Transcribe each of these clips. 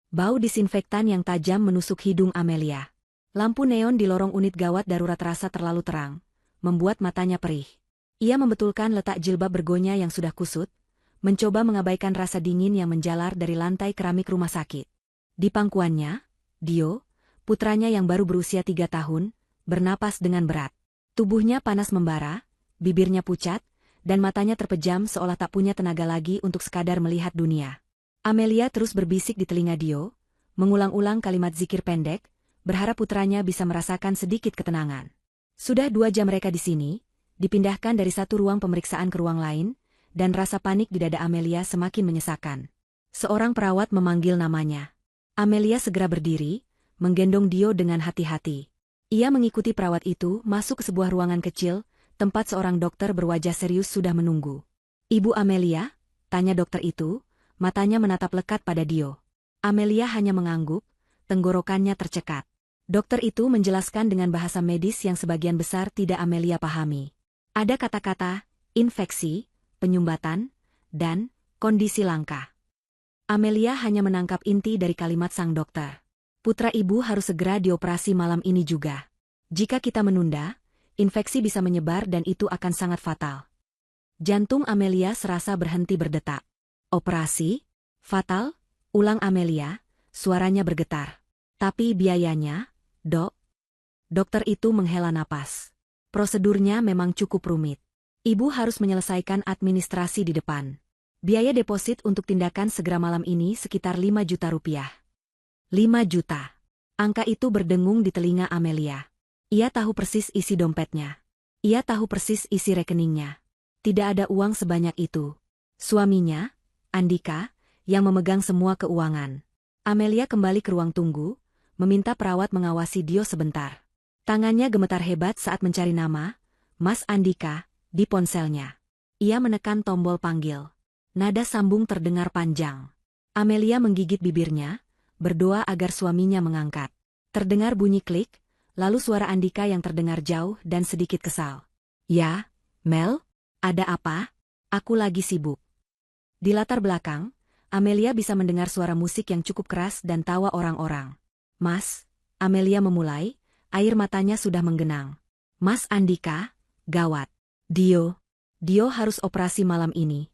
Bau disinfektan yang tajam menusuk hidung Amelia. Lampu neon di lorong unit gawat darurat terasa terlalu terang, membuat matanya perih. Ia membetulkan letak jilbab bergonya yang sudah kusut, mencoba mengabaikan rasa dingin yang menjalar dari lantai keramik rumah sakit. Di pangkuannya, Dio, putranya yang baru berusia 3 tahun, bernapas dengan berat. Tubuhnya panas membara, bibirnya pucat, dan matanya terpejam seolah tak punya tenaga lagi untuk sekadar melihat dunia. Amelia terus berbisik di telinga Dio, mengulang-ulang kalimat zikir pendek, berharap putranya bisa merasakan sedikit ketenangan. Sudah 2 jam mereka di sini, dipindahkan dari satu ruang pemeriksaan ke ruang lain, dan rasa panik di dada Amelia semakin menyesakan. Seorang perawat memanggil namanya. Amelia segera berdiri, menggendong Dio dengan hati-hati. Ia mengikuti perawat itu masuk ke sebuah ruangan kecil, tempat seorang dokter berwajah serius sudah menunggu. "Ibu Amelia?" tanya dokter itu, matanya menatap lekat pada Dio. Amelia hanya mengangguk, tenggorokannya tercekat. Dokter itu menjelaskan dengan bahasa medis yang sebagian besar tidak Amelia pahami. Ada kata-kata, infeksi, penyumbatan, dan kondisi langka. Amelia hanya menangkap inti dari kalimat sang dokter. "Putra ibu harus segera dioperasi malam ini juga. Jika kita menunda, infeksi bisa menyebar dan itu akan sangat fatal." Jantung Amelia serasa berhenti berdetak. "Operasi? Fatal?" ulang Amelia, suaranya bergetar. "Tapi biayanya, Dok?" Dokter itu menghela napas. "Prosedurnya memang cukup rumit. Ibu harus menyelesaikan administrasi di depan. Biaya deposit untuk tindakan segera malam ini sekitar 5 juta rupiah." 5 juta. Angka itu berdengung di telinga Amelia. Ia tahu persis isi dompetnya. Ia tahu persis isi rekeningnya. Tidak ada uang sebanyak itu. Suaminya, Andika, yang memegang semua keuangan. Amelia kembali ke ruang tunggu, meminta perawat mengawasi Dio sebentar. Tangannya gemetar hebat saat mencari nama, Mas Andika, di ponselnya. Ia menekan tombol panggil. Nada sambung terdengar panjang. Amelia menggigit bibirnya, berdoa agar suaminya mengangkat. Terdengar bunyi klik, lalu suara Andika yang terdengar jauh dan sedikit kesal. "Ya, Mel? Ada apa? Aku lagi sibuk." Di latar belakang, Amelia bisa mendengar suara musik yang cukup keras dan tawa orang-orang. "Mas," Amelia memulai, air matanya sudah menggenang. "Mas Andika, gawat. Dio harus operasi malam ini."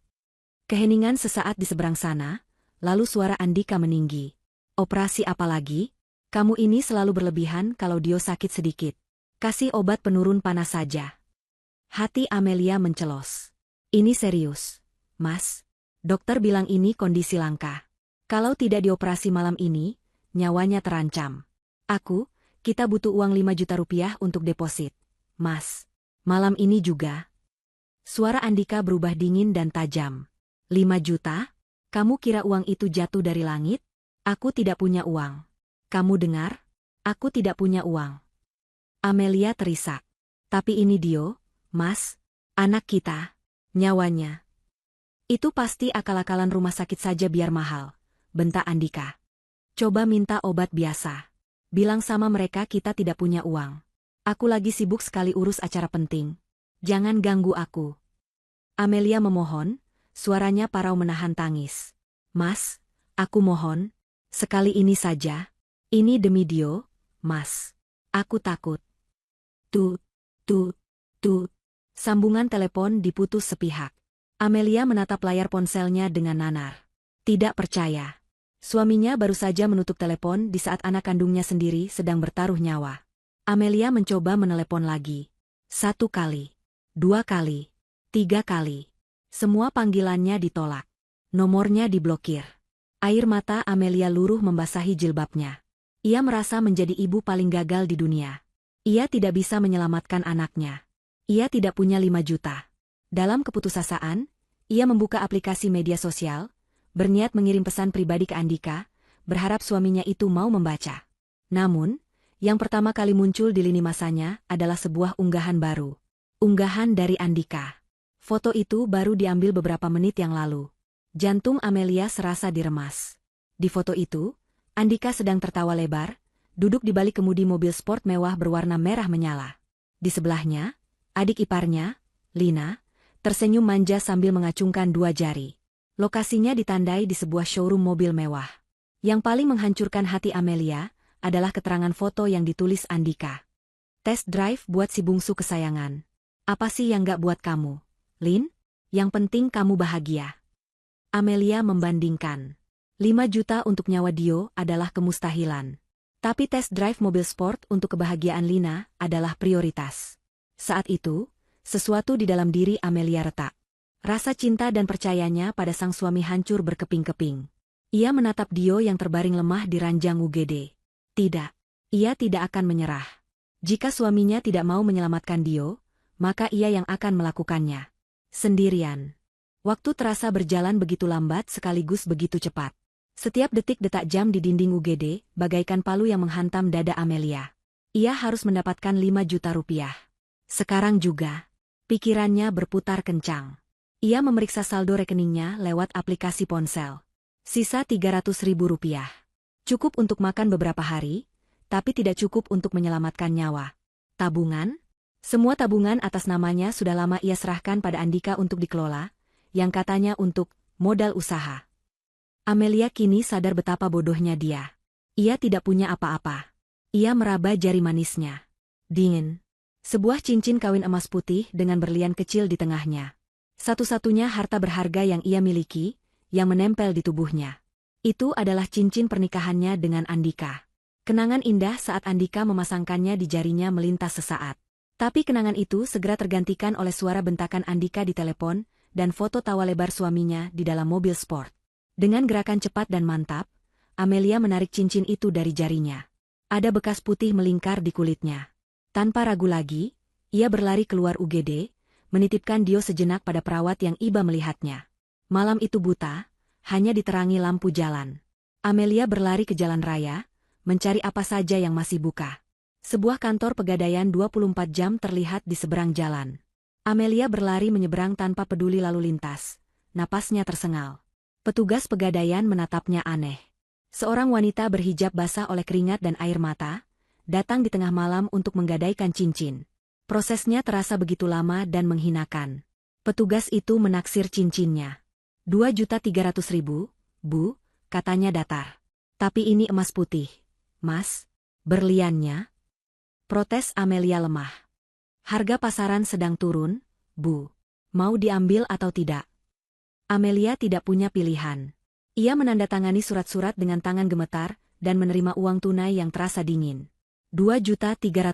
Keheningan sesaat di seberang sana, lalu suara Andika meninggi. "Operasi apa lagi? Kamu ini selalu berlebihan kalau Dio sakit sedikit. Kasih obat penurun panas saja." Hati Amelia mencelos. "Ini serius, Mas. Dokter bilang ini kondisi langka. Kalau tidak dioperasi malam ini, nyawanya terancam. Kita butuh uang 5 juta rupiah untuk deposit. Mas, malam ini juga." Suara Andika berubah dingin dan tajam. "5 juta? Kamu kira uang itu jatuh dari langit? Aku tidak punya uang. Kamu dengar? Aku tidak punya uang." Amelia terisak. "Tapi ini Dio, Mas, anak kita, nyawanya." "Itu pasti akal-akalan rumah sakit saja biar mahal," bentak Andika. "Coba minta obat biasa. Bilang sama mereka kita tidak punya uang. Aku lagi sibuk sekali urus acara penting. Jangan ganggu aku." Amelia memohon, suaranya parau menahan tangis. "Mas, aku mohon, sekali ini saja. Ini demi Dio, Mas. Aku takut." Tut, tut, tut. Sambungan telepon diputus sepihak. Amelia menatap layar ponselnya dengan nanar. Tidak percaya. Suaminya baru saja menutup telepon di saat anak kandungnya sendiri sedang bertaruh nyawa. Amelia mencoba menelepon lagi. 1 kali, 2 kali, 3 kali. Semua panggilannya ditolak. Nomornya diblokir. Air mata Amelia luruh membasahi jilbabnya. Ia merasa menjadi ibu paling gagal di dunia. Ia tidak bisa menyelamatkan anaknya. Ia tidak punya 5 juta. Dalam keputusasaan, ia membuka aplikasi media sosial, berniat mengirim pesan pribadi ke Andika, berharap suaminya itu mau membaca. Namun, yang pertama kali muncul di lini masanya adalah sebuah unggahan baru. Unggahan dari Andika. Foto itu baru diambil beberapa menit yang lalu. Jantung Amelia serasa diremas. Di foto itu, Andika sedang tertawa lebar, duduk di balik kemudi mobil sport mewah berwarna merah menyala. Di sebelahnya, adik iparnya, Lina, tersenyum manja sambil mengacungkan 2 jari. Lokasinya ditandai di sebuah showroom mobil mewah. Yang paling menghancurkan hati Amelia adalah keterangan foto yang ditulis Andika. Test drive buat si bungsu kesayangan. Apa sih yang gak buat kamu, Lin? Yang penting kamu bahagia. Amelia membandingkan. 5 juta untuk nyawa Dio adalah kemustahilan. Tapi test drive mobil sport untuk kebahagiaan Lina adalah prioritas. Saat itu, sesuatu di dalam diri Amelia retak. Rasa cinta dan percayanya pada sang suami hancur berkeping-keping. Ia menatap Dio yang terbaring lemah di ranjang UGD. Tidak. Ia tidak akan menyerah. Jika suaminya tidak mau menyelamatkan Dio, maka ia yang akan melakukannya. Sendirian. Waktu terasa berjalan begitu lambat sekaligus begitu cepat. Setiap detik detak jam di dinding UGD, bagaikan palu yang menghantam dada Amelia. Ia harus mendapatkan 5 juta rupiah. Sekarang juga. Pikirannya berputar kencang. Ia memeriksa saldo rekeningnya lewat aplikasi ponsel. Sisa 300 ribu rupiah. Cukup untuk makan beberapa hari, tapi tidak cukup untuk menyelamatkan nyawa. Tabungan? Semua tabungan atas namanya sudah lama ia serahkan pada Andika untuk dikelola, yang katanya untuk modal usaha. Amelia kini sadar betapa bodohnya dia. Ia tidak punya apa-apa. Ia meraba jari manisnya. Dingin. Sebuah cincin kawin emas putih dengan berlian kecil di tengahnya. Satu-satunya harta berharga yang ia miliki, yang menempel di tubuhnya. Itu adalah cincin pernikahannya dengan Andika. Kenangan indah saat Andika memasangkannya di jarinya melintas sesaat. Tapi kenangan itu segera tergantikan oleh suara bentakan Andika di telepon dan foto tawa lebar suaminya di dalam mobil sport. Dengan gerakan cepat dan mantap, Amelia menarik cincin itu dari jarinya. Ada bekas putih melingkar di kulitnya. Tanpa ragu lagi, ia berlari keluar UGD, menitipkan Dio sejenak pada perawat yang iba melihatnya. Malam itu buta, hanya diterangi lampu jalan. Amelia berlari ke jalan raya, mencari apa saja yang masih buka. Sebuah kantor pegadaian 24 jam terlihat di seberang jalan. Amelia berlari menyeberang tanpa peduli lalu lintas. Napasnya tersengal. Petugas pegadaian menatapnya aneh. Seorang wanita berhijab basah oleh keringat dan air mata, datang di tengah malam untuk menggadaikan cincin. Prosesnya terasa begitu lama dan menghinakan. Petugas itu menaksir cincinnya. 2.300.000, Bu, katanya datar. Tapi ini emas putih. Mas, berliannya? Protes Amelia lemah. Harga pasaran sedang turun, Bu. Mau diambil atau tidak? Amelia tidak punya pilihan. Ia menandatangani surat-surat dengan tangan gemetar dan menerima uang tunai yang terasa dingin. 2.300.000.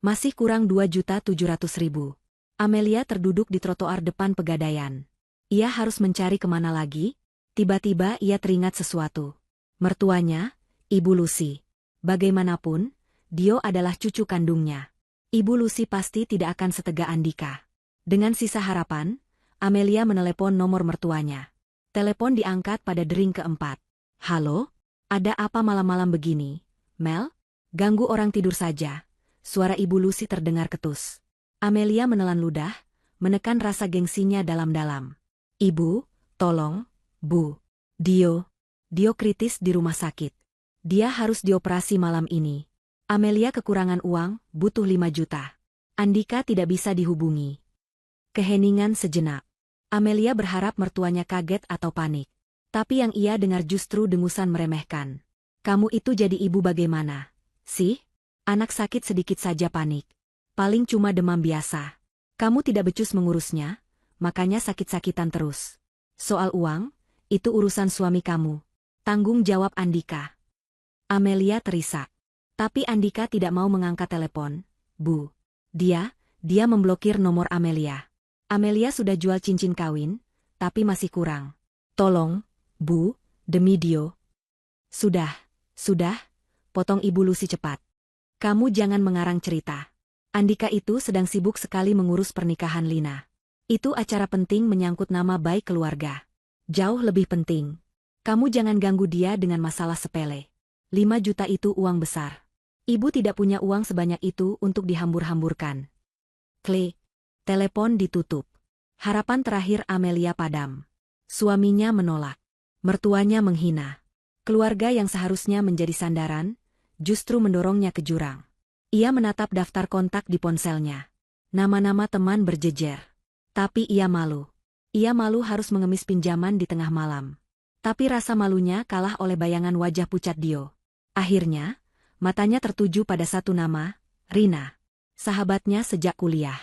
Masih kurang 2.700.000. Amelia terduduk di trotoar depan pegadaian. Ia harus mencari kemana lagi? Tiba-tiba ia teringat sesuatu. Mertuanya, Ibu Lucy. Bagaimanapun, Dio adalah cucu kandungnya. Ibu Lucy pasti tidak akan setegak Andika. Dengan sisa harapan, Amelia menelepon nomor mertuanya. Telepon diangkat pada dering keempat. Halo? Ada apa malam-malam begini, Mel? Ganggu orang tidur saja. Suara Ibu Lucy terdengar ketus. Amelia menelan ludah, menekan rasa gengsinya dalam-dalam. Ibu, tolong, Bu. Dio kritis di rumah sakit. Dia harus dioperasi malam ini. Amelia kekurangan uang, butuh 5 juta. Andika tidak bisa dihubungi. Keheningan sejenak. Amelia berharap mertuanya kaget atau panik. Tapi yang ia dengar justru dengusan meremehkan. Kamu itu jadi ibu bagaimana? Sih? Anak sakit sedikit saja panik. Paling cuma demam biasa. Kamu tidak becus mengurusnya, makanya sakit-sakitan terus. Soal uang, itu urusan suami kamu. Tanggung jawab Andika. Amelia terisak. Tapi Andika tidak mau mengangkat telepon. Bu. Dia memblokir nomor Amelia. Amelia sudah jual cincin kawin, tapi masih kurang. Tolong, Bu, demi Dio. Sudah, potong Ibu Lucy cepat. Kamu jangan mengarang cerita. Andika itu sedang sibuk sekali mengurus pernikahan Lina. Itu acara penting menyangkut nama baik keluarga. Jauh lebih penting. Kamu jangan ganggu dia dengan masalah sepele. 5 juta itu uang besar. Ibu tidak punya uang sebanyak itu untuk dihambur-hamburkan. Klik. Telepon ditutup. Harapan terakhir Amelia padam. Suaminya menolak. Mertuanya menghina. Keluarga yang seharusnya menjadi sandaran, justru mendorongnya ke jurang. Ia menatap daftar kontak di ponselnya. Nama-nama teman berjejer. Tapi ia malu. Ia malu harus mengemis pinjaman di tengah malam. Tapi rasa malunya kalah oleh bayangan wajah pucat Dio. Akhirnya, matanya tertuju pada satu nama, Rina. Sahabatnya sejak kuliah.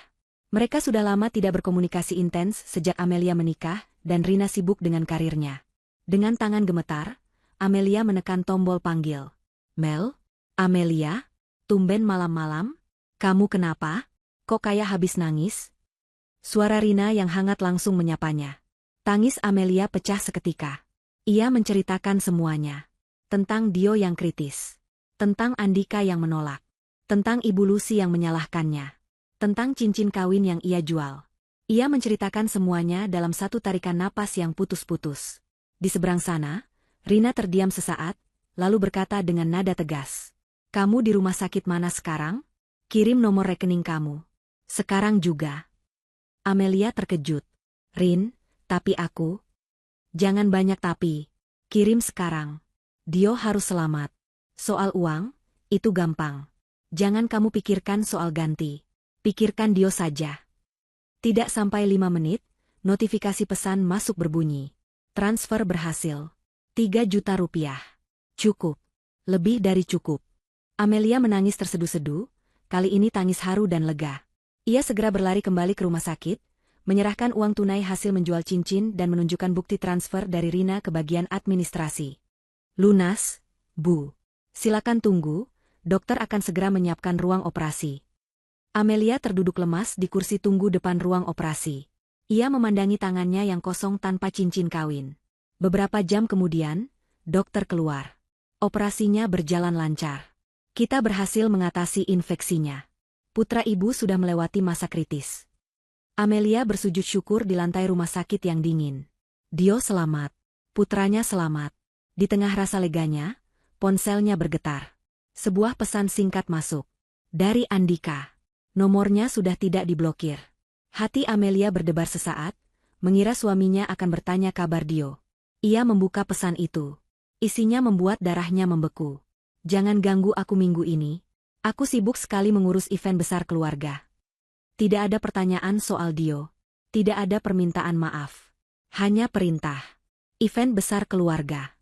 Mereka sudah lama tidak berkomunikasi intens sejak Amelia menikah, dan Rina sibuk dengan karirnya. Dengan tangan gemetar, Amelia menekan tombol panggil. Mel? Amelia? Tumben malam-malam? Kamu kenapa? Kok kayak habis nangis? Suara Rina yang hangat langsung menyapanya. Tangis Amelia pecah seketika. Ia menceritakan semuanya. Tentang Dio yang kritis. Tentang Andika yang menolak. Tentang Ibu Lucy yang menyalahkannya. Tentang cincin kawin yang ia jual. Ia menceritakan semuanya dalam satu tarikan napas yang putus-putus. Di seberang sana, Rina terdiam sesaat, lalu berkata dengan nada tegas. Kamu di rumah sakit mana sekarang? Kirim nomor rekening kamu. Sekarang juga. Amelia terkejut. Rin, tapi aku... Jangan banyak tapi. Kirim sekarang. Dio harus selamat. Soal uang, itu gampang. Jangan kamu pikirkan soal ganti. Pikirkan Dio saja. Tidak sampai 5 menit, notifikasi pesan masuk berbunyi. Transfer berhasil. 3 juta rupiah. Cukup. Lebih dari cukup. Amelia menangis terseduh-seduh, kali ini tangis haru dan lega. Ia segera berlari kembali ke rumah sakit, menyerahkan uang tunai hasil menjual cincin dan menunjukkan bukti transfer dari Rina ke bagian administrasi. Lunas, Bu. Silakan tunggu, dokter akan segera menyiapkan ruang operasi. Amelia terduduk lemas di kursi tunggu depan ruang operasi. Ia memandangi tangannya yang kosong tanpa cincin kawin. Beberapa jam kemudian, dokter keluar. Operasinya berjalan lancar. Kita berhasil mengatasi infeksinya. Putra ibu sudah melewati masa kritis. Amelia bersujud syukur di lantai rumah sakit yang dingin. Dio selamat. Putranya selamat. Di tengah rasa leganya, ponselnya bergetar. Sebuah pesan singkat masuk. Dari Andika. Nomornya sudah tidak diblokir. Hati Amelia berdebar sesaat, mengira suaminya akan bertanya kabar Dio. Ia membuka pesan itu. Isinya membuat darahnya membeku. Jangan ganggu aku minggu ini. Aku sibuk sekali mengurus event besar keluarga. Tidak ada pertanyaan soal Dio. Tidak ada permintaan maaf. Hanya perintah. Event besar keluarga.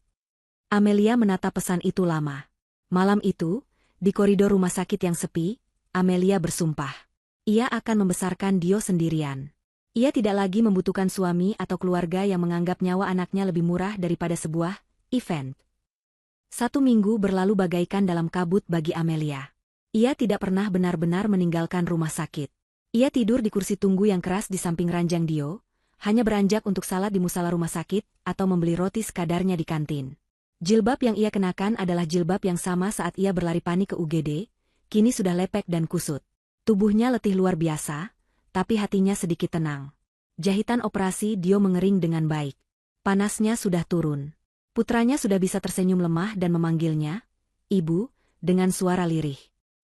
Amelia menatap pesan itu lama. Malam itu, di koridor rumah sakit yang sepi, Amelia bersumpah. Ia akan membesarkan Dio sendirian. Ia tidak lagi membutuhkan suami atau keluarga yang menganggap nyawa anaknya lebih murah daripada sebuah event. 1 minggu berlalu bagaikan dalam kabut bagi Amelia. Ia tidak pernah benar-benar meninggalkan rumah sakit. Ia tidur di kursi tunggu yang keras di samping ranjang Dio, hanya beranjak untuk salat di musala rumah sakit atau membeli roti sekadarnya di kantin. Jilbab yang ia kenakan adalah jilbab yang sama saat ia berlari panik ke UGD, kini sudah lepek dan kusut. Tubuhnya letih luar biasa, tapi hatinya sedikit tenang. Jahitan operasi Dio mengering dengan baik. Panasnya sudah turun. Putranya sudah bisa tersenyum lemah dan memanggilnya, Ibu, dengan suara lirih.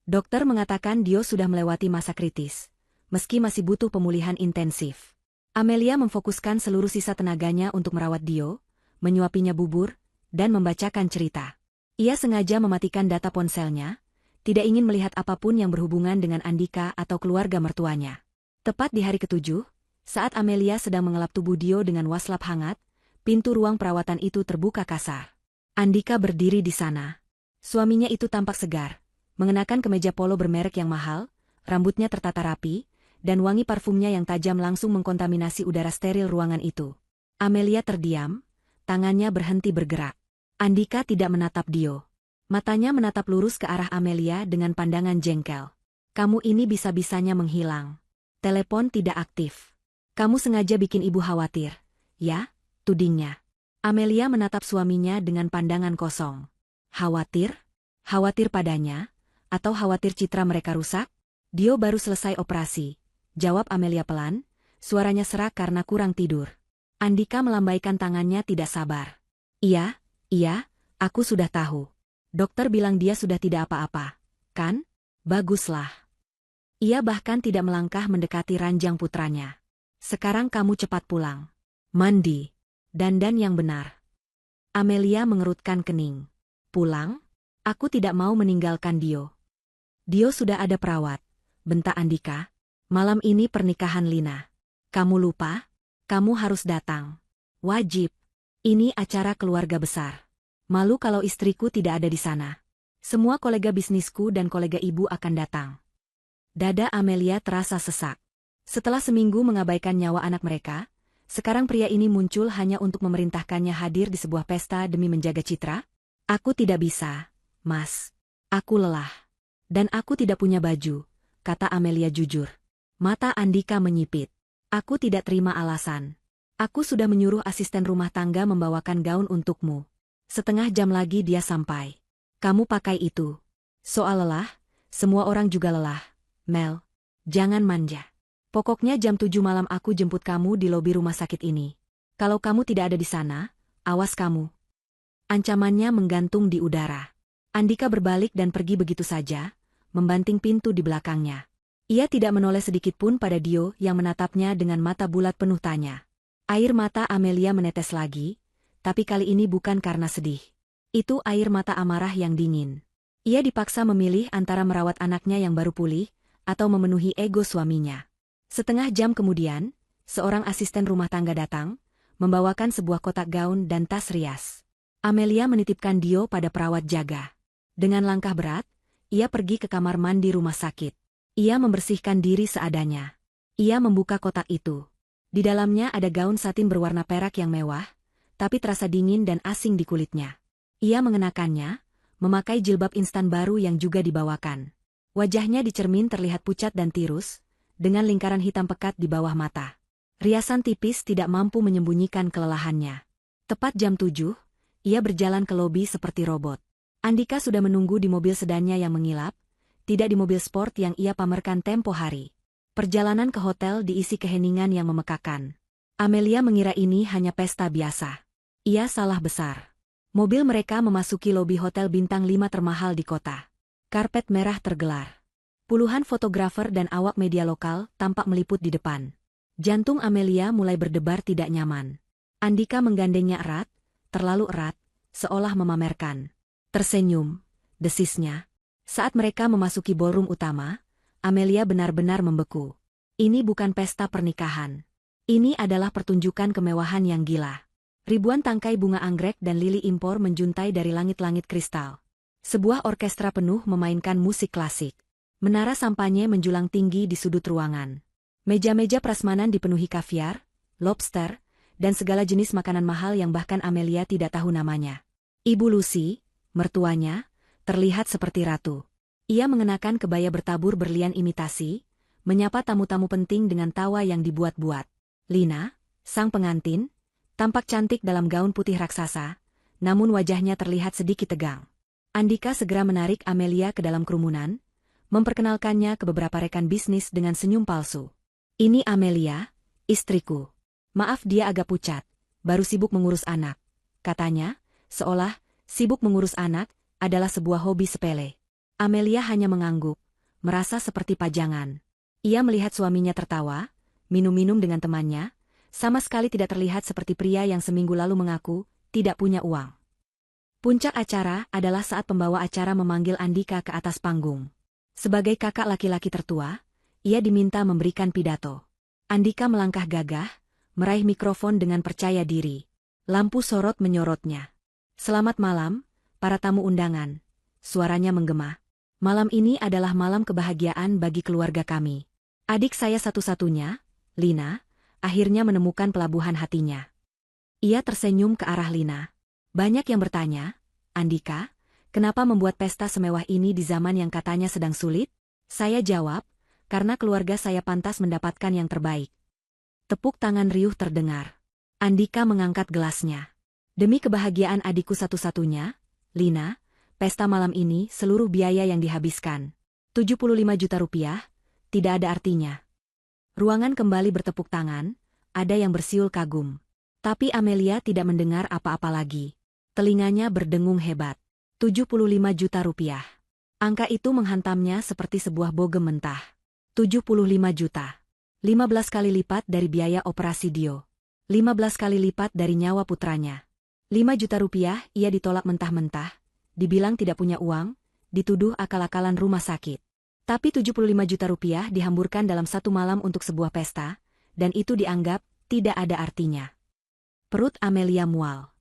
Dokter mengatakan Dio sudah melewati masa kritis. Meski masih butuh pemulihan intensif. Amelia memfokuskan seluruh sisa tenaganya untuk merawat Dio, menyuapinya bubur, dan membacakan cerita. Ia sengaja mematikan data ponselnya, tidak ingin melihat apapun yang berhubungan dengan Andika atau keluarga mertuanya. Tepat di hari ke-7, saat Amelia sedang mengelap tubuh Dio dengan waslap hangat, pintu ruang perawatan itu terbuka kasar. Andika berdiri di sana. Suaminya itu tampak segar, mengenakan kemeja polo bermerek yang mahal, rambutnya tertata rapi, dan wangi parfumnya yang tajam langsung mengkontaminasi udara steril ruangan itu. Amelia terdiam, tangannya berhenti bergerak. Andika tidak menatap Dio. Matanya menatap lurus ke arah Amelia dengan pandangan jengkel. Kamu ini bisa-bisanya menghilang. Telepon tidak aktif. Kamu sengaja bikin ibu khawatir, ya? Tudingnya. Amelia menatap suaminya dengan pandangan kosong. Khawatir? Khawatir padanya? Atau khawatir citra mereka rusak? Dio baru selesai operasi. Jawab Amelia pelan, suaranya serak karena kurang tidur. Andika melambaikan tangannya tidak sabar. Iya, aku sudah tahu. Dokter bilang dia sudah tidak apa-apa, kan? Baguslah. Ia bahkan tidak melangkah mendekati ranjang putranya. Sekarang kamu cepat pulang. Mandi. Dandan yang benar. Amelia mengerutkan kening. Pulang? Aku tidak mau meninggalkan Dio. Dio sudah ada perawat, bentak Andika. Malam ini pernikahan Lina. Kamu lupa? Kamu harus datang. Wajib. Ini acara keluarga besar. Malu kalau istriku tidak ada di sana. Semua kolega bisnisku dan kolega ibu akan datang. Dada Amelia terasa sesak. Setelah seminggu mengabaikan nyawa anak mereka, sekarang pria ini muncul hanya untuk memerintahkannya hadir di sebuah pesta demi menjaga citra? Aku tidak bisa, Mas. Aku lelah. Dan aku tidak punya baju, kata Amelia jujur. Mata Andika menyipit. Aku tidak terima alasan. Aku sudah menyuruh asisten rumah tangga membawakan gaun untukmu. Setengah jam lagi dia sampai. Kamu pakai itu. Soal lelah, semua orang juga lelah. Mel, jangan manja. Pokoknya jam 7 malam aku jemput kamu di lobi rumah sakit ini. Kalau kamu tidak ada di sana, awas kamu. Ancamannya menggantung di udara. Andika berbalik dan pergi begitu saja, membanting pintu di belakangnya. Ia tidak menoleh sedikitpun pada Dio yang menatapnya dengan mata bulat penuh tanya. Air mata Amelia menetes lagi, tapi kali ini bukan karena sedih. Itu air mata amarah yang dingin. Ia dipaksa memilih antara merawat anaknya yang baru pulih, atau memenuhi ego suaminya. Setengah jam kemudian, seorang asisten rumah tangga datang, membawakan sebuah kotak gaun dan tas rias. Amelia menitipkan Dio pada perawat jaga. Dengan langkah berat, ia pergi ke kamar mandi rumah sakit. Ia membersihkan diri seadanya. Ia membuka kotak itu. Di dalamnya ada gaun satin berwarna perak yang mewah, tapi terasa dingin dan asing di kulitnya. Ia mengenakannya, memakai jilbab instan baru yang juga dibawakan. Wajahnya di cermin terlihat pucat dan tirus, dengan lingkaran hitam pekat di bawah mata. Riasan tipis tidak mampu menyembunyikan kelelahannya. Tepat jam 7, ia berjalan ke lobi seperti robot. Andika sudah menunggu di mobil sedannya yang mengilap, tidak di mobil sport yang ia pamerkan tempo hari. Perjalanan ke hotel diisi keheningan yang memekakan. Amelia mengira ini hanya pesta biasa. Ia salah besar. Mobil mereka memasuki lobi hotel bintang 5 termahal di kota. Karpet merah tergelar. Puluhan fotografer dan awak media lokal tampak meliput di depan. Jantung Amelia mulai berdebar tidak nyaman. Andika menggandengnya erat, terlalu erat, seolah memamerkan. Tersenyum, desisnya. Saat mereka memasuki ballroom utama, Amelia benar-benar membeku. Ini bukan pesta pernikahan. Ini adalah pertunjukan kemewahan yang gila. Ribuan tangkai bunga anggrek dan lili impor menjuntai dari langit-langit kristal. Sebuah orkestra penuh memainkan musik klasik. Menara sampanye menjulang tinggi di sudut ruangan. Meja-meja prasmanan dipenuhi kaviar, lobster, dan segala jenis makanan mahal yang bahkan Amelia tidak tahu namanya. Ibu Lucy, mertuanya, terlihat seperti ratu. Ia mengenakan kebaya bertabur berlian imitasi, menyapa tamu-tamu penting dengan tawa yang dibuat-buat. Lina, sang pengantin, tampak cantik dalam gaun putih raksasa, namun wajahnya terlihat sedikit tegang. Andika segera menarik Amelia ke dalam kerumunan, memperkenalkannya ke beberapa rekan bisnis dengan senyum palsu. Ini Amelia, istriku. Maaf dia agak pucat, baru sibuk mengurus anak. Katanya, seolah sibuk mengurus anak adalah sebuah hobi sepele. Amelia hanya mengangguk, merasa seperti pajangan. Ia melihat suaminya tertawa, minum-minum dengan temannya, sama sekali tidak terlihat seperti pria yang seminggu lalu mengaku tidak punya uang. Puncak acara adalah saat pembawa acara memanggil Andika ke atas panggung. Sebagai kakak laki-laki tertua, ia diminta memberikan pidato. Andika melangkah gagah, meraih mikrofon dengan percaya diri. Lampu sorot menyorotnya. Selamat malam, para tamu undangan. Suaranya menggema. Malam ini adalah malam kebahagiaan bagi keluarga kami. Adik saya satu-satunya, Lina, akhirnya menemukan pelabuhan hatinya. Ia tersenyum ke arah Lina. Banyak yang bertanya, Andika, kenapa membuat pesta semewah ini di zaman yang katanya sedang sulit? Saya jawab, karena keluarga saya pantas mendapatkan yang terbaik. Tepuk tangan riuh terdengar. Andika mengangkat gelasnya. Demi kebahagiaan adikku satu-satunya, Lina, pesta malam ini seluruh biaya yang dihabiskan. 75 juta rupiah, tidak ada artinya. Ruangan kembali bertepuk tangan, ada yang bersiul kagum. Tapi Amelia tidak mendengar apa-apa lagi. Telinganya berdengung hebat. 75 juta rupiah. Angka itu menghantamnya seperti sebuah bogem mentah. 75 juta. 15 kali lipat dari biaya operasi Dio. 15 kali lipat dari nyawa putranya. 5 juta rupiah ia ditolak mentah-mentah. Dibilang tidak punya uang, dituduh akal-akalan rumah sakit. Tapi 75 juta rupiah dihamburkan dalam satu malam untuk sebuah pesta, dan itu dianggap tidak ada artinya. Perut Amelia mual.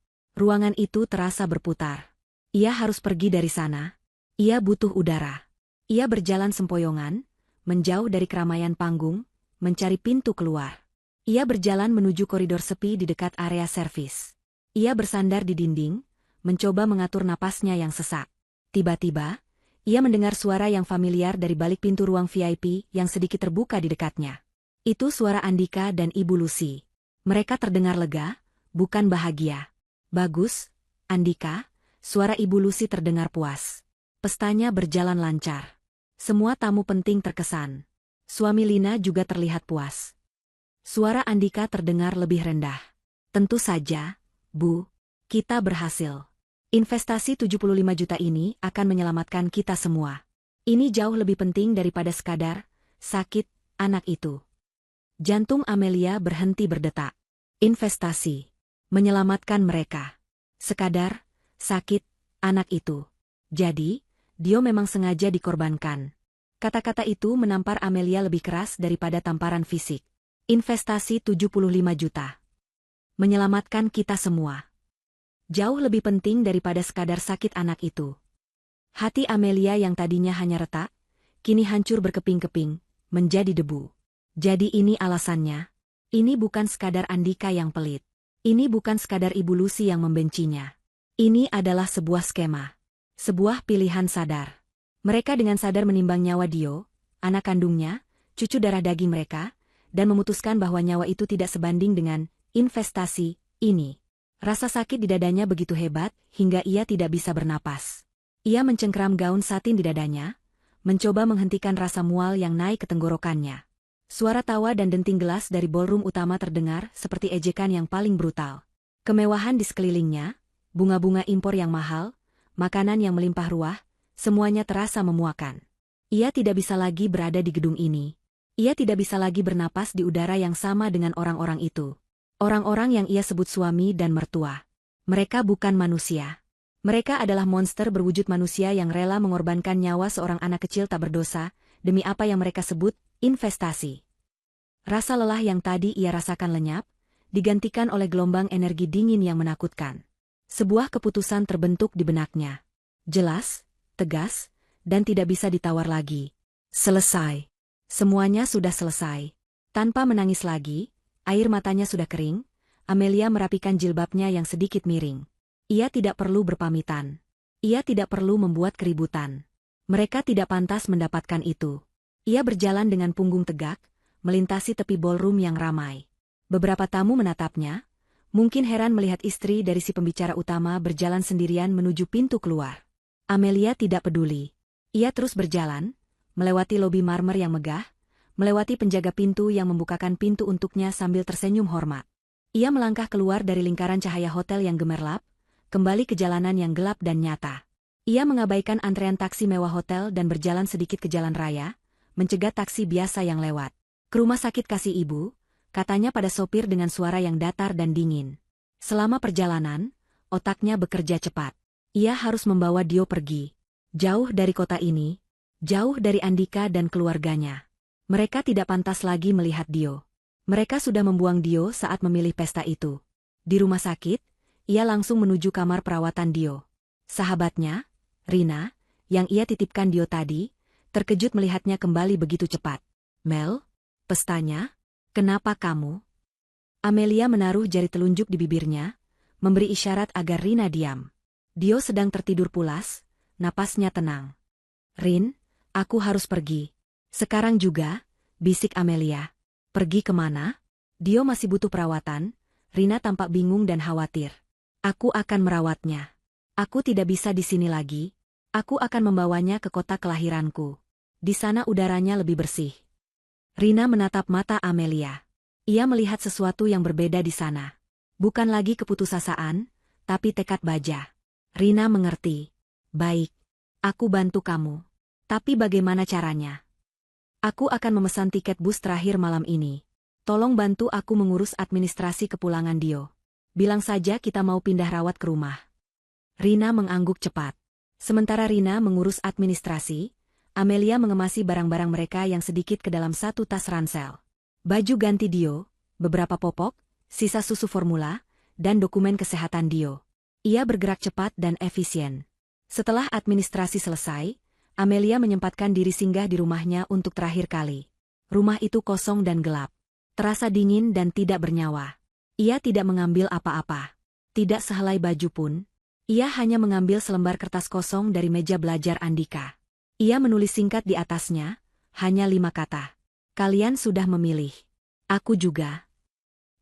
Ruangan itu terasa berputar. Ia harus pergi dari sana. Ia butuh udara. Ia berjalan sempoyongan, menjauh dari keramaian panggung, mencari pintu keluar. Ia berjalan menuju koridor sepi di dekat area servis. Ia bersandar di dinding, mencoba mengatur napasnya yang sesak. Tiba-tiba, ia mendengar suara yang familiar dari balik pintu ruang VIP yang sedikit terbuka di dekatnya. Itu suara Andika dan Ibu Lucy. Mereka terdengar lega, bukan bahagia. Bagus, Andika, suara Ibu Lucy terdengar puas. Pestanya berjalan lancar. Semua tamu penting terkesan. Suami Lina juga terlihat puas. Suara Andika terdengar lebih rendah. Tentu saja, Bu, kita berhasil. Investasi 75 juta ini akan menyelamatkan kita semua. Ini jauh lebih penting daripada sekadar sakit anak itu. Jantung Amelia berhenti berdetak. Investasi. Menyelamatkan mereka. Sekadar sakit anak itu. Jadi, Dio memang sengaja dikorbankan. Kata-kata itu menampar Amelia lebih keras daripada tamparan fisik. Investasi 75 juta. Menyelamatkan kita semua. Jauh lebih penting daripada sekadar sakit anak itu. Hati Amelia yang tadinya hanya retak, kini hancur berkeping-keping, menjadi debu. Jadi ini alasannya. Ini bukan sekadar Andika yang pelit. Ini bukan sekadar Ibu Lucy yang membencinya. Ini adalah sebuah skema. Sebuah pilihan sadar. Mereka dengan sadar menimbang nyawa Dio, anak kandungnya, cucu darah daging mereka, dan memutuskan bahwa nyawa itu tidak sebanding dengan investasi ini. Rasa sakit di dadanya begitu hebat hingga ia tidak bisa bernapas. Ia mencengkeram gaun satin di dadanya, mencoba menghentikan rasa mual yang naik ke tenggorokannya. Suara tawa dan denting gelas dari ballroom utama terdengar seperti ejekan yang paling brutal. Kemewahan di sekelilingnya, bunga-bunga impor yang mahal, makanan yang melimpah ruah, semuanya terasa memuakan. Ia tidak bisa lagi berada di gedung ini. Ia tidak bisa lagi bernapas di udara yang sama dengan orang-orang itu. Orang-orang yang ia sebut suami dan mertua. Mereka bukan manusia. Mereka adalah monster berwujud manusia yang rela mengorbankan nyawa seorang anak kecil tak berdosa, demi apa yang mereka sebut investasi. Rasa lelah yang tadi ia rasakan lenyap, digantikan oleh gelombang energi dingin yang menakutkan. Sebuah keputusan terbentuk di benaknya. Jelas, tegas, dan tidak bisa ditawar lagi. Selesai. Semuanya sudah selesai. Tanpa menangis lagi, air matanya sudah kering, Amelia merapikan jilbabnya yang sedikit miring. Ia tidak perlu berpamitan. Ia tidak perlu membuat keributan. Mereka tidak pantas mendapatkan itu. Ia berjalan dengan punggung tegak, melintasi tepi ballroom yang ramai. Beberapa tamu menatapnya, mungkin heran melihat istri dari si pembicara utama berjalan sendirian menuju pintu keluar. Amelia tidak peduli. Ia terus berjalan, melewati lobi marmer yang megah, melewati penjaga pintu yang membukakan pintu untuknya sambil tersenyum hormat. Ia melangkah keluar dari lingkaran cahaya hotel yang gemerlap, kembali ke jalanan yang gelap dan nyata. Ia mengabaikan antrean taksi mewah hotel dan berjalan sedikit ke jalan raya, mencegat taksi biasa yang lewat. Ke rumah sakit kasih ibu, katanya pada sopir dengan suara yang datar dan dingin. Selama perjalanan, otaknya bekerja cepat. Ia harus membawa Dio pergi. Jauh dari kota ini, jauh dari Andika dan keluarganya. Mereka tidak pantas lagi melihat Dio. Mereka sudah membuang Dio saat memilih pesta itu. Di rumah sakit, ia langsung menuju kamar perawatan Dio. Sahabatnya, Rina, yang ia titipkan Dio tadi, terkejut melihatnya kembali begitu cepat. Mel, pestanya? Kenapa kamu? Amelia menaruh jari telunjuk di bibirnya, memberi isyarat agar Rina diam. Dio sedang tertidur pulas, napasnya tenang. Rin, aku harus pergi. Sekarang juga, bisik Amelia. Pergi kemana? Dio masih butuh perawatan. Rina tampak bingung dan khawatir. Aku akan merawatnya. Aku tidak bisa di sini lagi. Aku akan membawanya ke kota kelahiranku. Di sana udaranya lebih bersih. Rina menatap mata Amelia. Ia melihat sesuatu yang berbeda di sana. Bukan lagi keputusasaan, tapi tekad baja. Rina mengerti. Baik, aku bantu kamu. Tapi bagaimana caranya? Aku akan memesan tiket bus terakhir malam ini. Tolong bantu aku mengurus administrasi kepulangan Dio. Bilang saja kita mau pindah rawat ke rumah. Rina mengangguk cepat. Sementara Rina mengurus administrasi, Amelia mengemasi barang-barang mereka yang sedikit ke dalam satu tas ransel. Baju ganti Dio, beberapa popok, sisa susu formula, dan dokumen kesehatan Dio. Ia bergerak cepat dan efisien. Setelah administrasi selesai, Amelia menyempatkan diri singgah di rumahnya untuk terakhir kali. Rumah itu kosong dan gelap. Terasa dingin dan tidak bernyawa. Ia tidak mengambil apa-apa. Tidak sehelai baju pun. Ia hanya mengambil selembar kertas kosong dari meja belajar Andika. Ia menulis singkat di atasnya, hanya 5 kata. Kalian sudah memilih. Aku juga.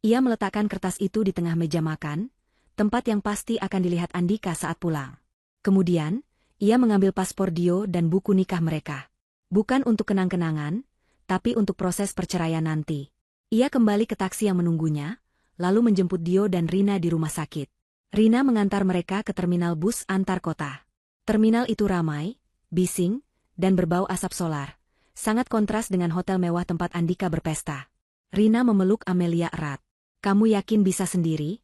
Ia meletakkan kertas itu di tengah meja makan, tempat yang pasti akan dilihat Andika saat pulang. Kemudian, ia mengambil paspor Dio dan buku nikah mereka. Bukan untuk kenang-kenangan, tapi untuk proses perceraian nanti. Ia kembali ke taksi yang menunggunya, lalu menjemput Dio dan Rina di rumah sakit. Rina mengantar mereka ke terminal bus antar kota. Terminal itu ramai, bising, dan berbau asap solar. Sangat kontras dengan hotel mewah tempat Andika berpesta. Rina memeluk Amelia erat. Kamu yakin bisa sendiri?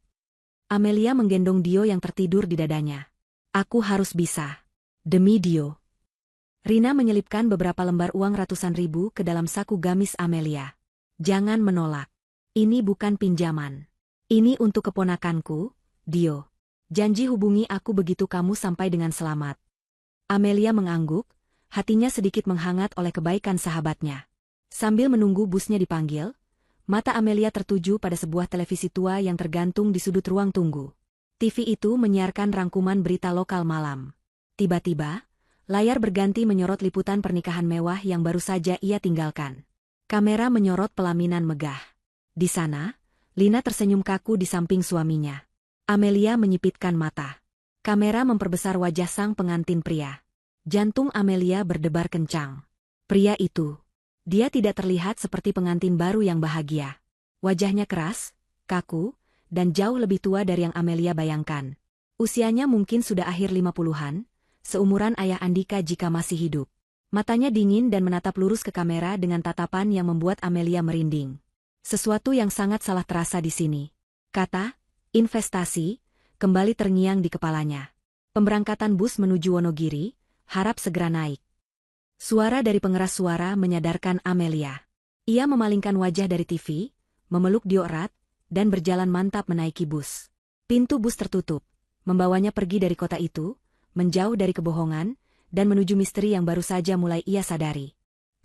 Amelia menggendong Dio yang tertidur di dadanya. Aku harus bisa. Demi Dio. Rina menyelipkan beberapa lembar uang ratusan ribu ke dalam saku gamis Amelia. Jangan menolak. Ini bukan pinjaman. Ini untuk keponakanku, Dio. Janji hubungi aku begitu kamu sampai dengan selamat. Amelia mengangguk, hatinya sedikit menghangat oleh kebaikan sahabatnya. Sambil menunggu busnya dipanggil, mata Amelia tertuju pada sebuah televisi tua yang tergantung di sudut ruang tunggu. TV itu menyiarkan rangkuman berita lokal malam. Tiba-tiba, layar berganti menyorot liputan pernikahan mewah yang baru saja ia tinggalkan. Kamera menyorot pelaminan megah. Di sana, Lina tersenyum kaku di samping suaminya. Amelia menyipitkan mata. Kamera memperbesar wajah sang pengantin pria. Jantung Amelia berdebar kencang. Pria itu. Dia tidak terlihat seperti pengantin baru yang bahagia. Wajahnya keras, kaku, dan jauh lebih tua dari yang Amelia bayangkan. Usianya mungkin sudah akhir 50-an, seumuran ayah Andika jika masih hidup. Matanya dingin dan menatap lurus ke kamera dengan tatapan yang membuat Amelia merinding. Sesuatu yang sangat salah terasa di sini. Kata, investasi, kembali terngiang di kepalanya. Pemberangkatan bus menuju Wonogiri, harap segera naik. Suara dari pengeras suara menyadarkan Amelia. Ia memalingkan wajah dari TV, memeluk Dio erat, dan berjalan mantap menaiki bus. Pintu bus tertutup, membawanya pergi dari kota itu, menjauh dari kebohongan, dan menuju misteri yang baru saja mulai ia sadari.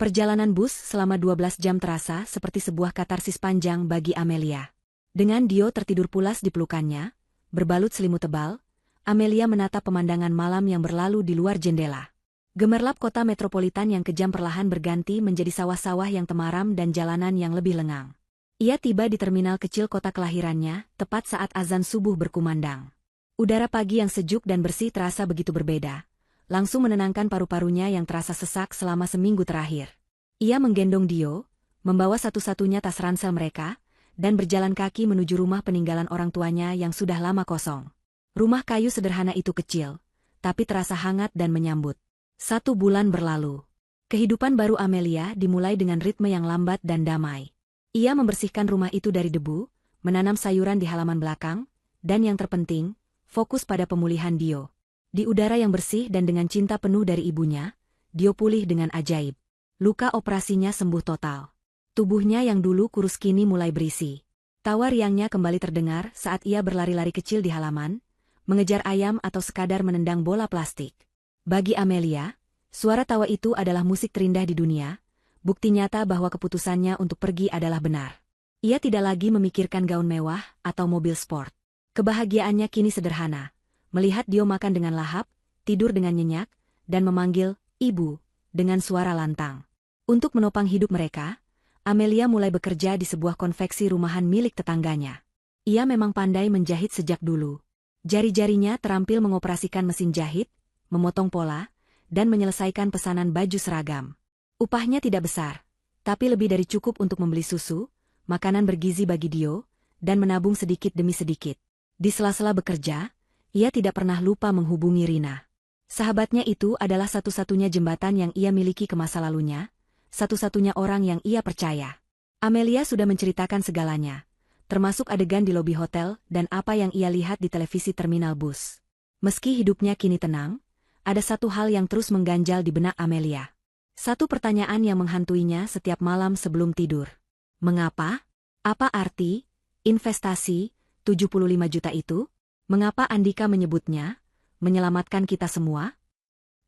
Perjalanan bus selama 12 jam terasa seperti sebuah katarsis panjang bagi Amelia. Dengan Dio tertidur pulas di pelukannya, berbalut selimut tebal, Amelia menatap pemandangan malam yang berlalu di luar jendela. Gemerlap kota metropolitan yang kejam perlahan berganti menjadi sawah-sawah yang temaram dan jalanan yang lebih lengang. Ia tiba di terminal kecil kota kelahirannya, tepat saat azan subuh berkumandang. Udara pagi yang sejuk dan bersih terasa begitu berbeda. Langsung menenangkan paru-parunya yang terasa sesak selama seminggu terakhir. Ia menggendong Dio, membawa satu-satunya tas ransel mereka, dan berjalan kaki menuju rumah peninggalan orang tuanya yang sudah lama kosong. Rumah kayu sederhana itu kecil, tapi terasa hangat dan menyambut. 1 bulan berlalu. Kehidupan baru Amelia dimulai dengan ritme yang lambat dan damai. Ia membersihkan rumah itu dari debu, menanam sayuran di halaman belakang, dan yang terpenting, fokus pada pemulihan Dio. Di udara yang bersih dan dengan cinta penuh dari ibunya, Dio pulih dengan ajaib. Luka operasinya sembuh total. Tubuhnya yang dulu kurus kini mulai berisi. Tawa riangnya kembali terdengar saat ia berlari-lari kecil di halaman, mengejar ayam atau sekadar menendang bola plastik. Bagi Amelia, suara tawa itu adalah musik terindah di dunia, bukti nyata bahwa keputusannya untuk pergi adalah benar. Ia tidak lagi memikirkan gaun mewah atau mobil sport. Kebahagiaannya kini sederhana. Melihat Dio makan dengan lahap, tidur dengan nyenyak, dan memanggil, "Ibu," dengan suara lantang. Untuk menopang hidup mereka, Amelia mulai bekerja di sebuah konveksi rumahan milik tetangganya. Ia memang pandai menjahit sejak dulu. Jari-jarinya terampil mengoperasikan mesin jahit, memotong pola, dan menyelesaikan pesanan baju seragam. Upahnya tidak besar, tapi lebih dari cukup untuk membeli susu, makanan bergizi bagi Dio, dan menabung sedikit demi sedikit. Di sela-sela bekerja, ia tidak pernah lupa menghubungi Rina. Sahabatnya itu adalah satu-satunya jembatan yang ia miliki ke masa lalunya, satu-satunya orang yang ia percaya. Amelia sudah menceritakan segalanya, termasuk adegan di lobi hotel dan apa yang ia lihat di televisi terminal bus. Meski hidupnya kini tenang, ada satu hal yang terus mengganjal di benak Amelia. Satu pertanyaan yang menghantuinya setiap malam sebelum tidur. Mengapa? Apa arti investasi 75 juta itu? Mengapa Andika menyebutnya, menyelamatkan kita semua?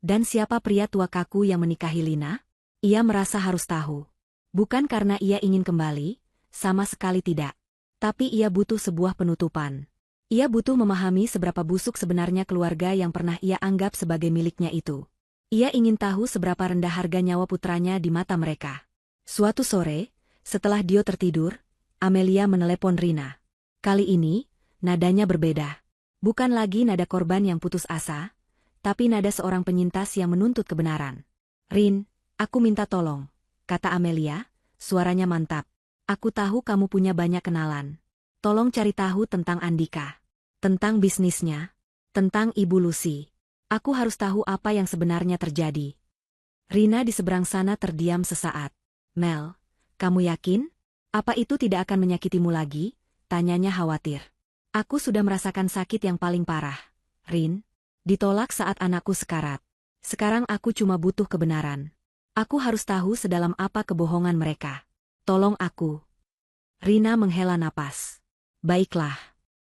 Dan siapa pria tua kaku yang menikahi Lina? Ia merasa harus tahu. Bukan karena ia ingin kembali, sama sekali tidak. Tapi ia butuh sebuah penutupan. Ia butuh memahami seberapa busuk sebenarnya keluarga yang pernah ia anggap sebagai miliknya itu. Ia ingin tahu seberapa rendah harga nyawa putranya di mata mereka. Suatu sore, setelah Dio tertidur, Amelia menelepon Rina. Kali ini, nadanya berbeda. Bukan lagi nada korban yang putus asa, tapi nada seorang penyintas yang menuntut kebenaran. Rin, aku minta tolong, kata Amelia, suaranya mantap. Aku tahu kamu punya banyak kenalan. Tolong cari tahu tentang Andika. Tentang bisnisnya. Tentang Ibu Lucy. Aku harus tahu apa yang sebenarnya terjadi. Rina di seberang sana terdiam sesaat. Mel, kamu yakin? Apa itu tidak akan menyakitimu lagi? Tanyanya khawatir. Aku sudah merasakan sakit yang paling parah. Rin, ditolak saat anakku sekarat. Sekarang aku cuma butuh kebenaran. Aku harus tahu sedalam apa kebohongan mereka. Tolong aku. Rina menghela napas. Baiklah.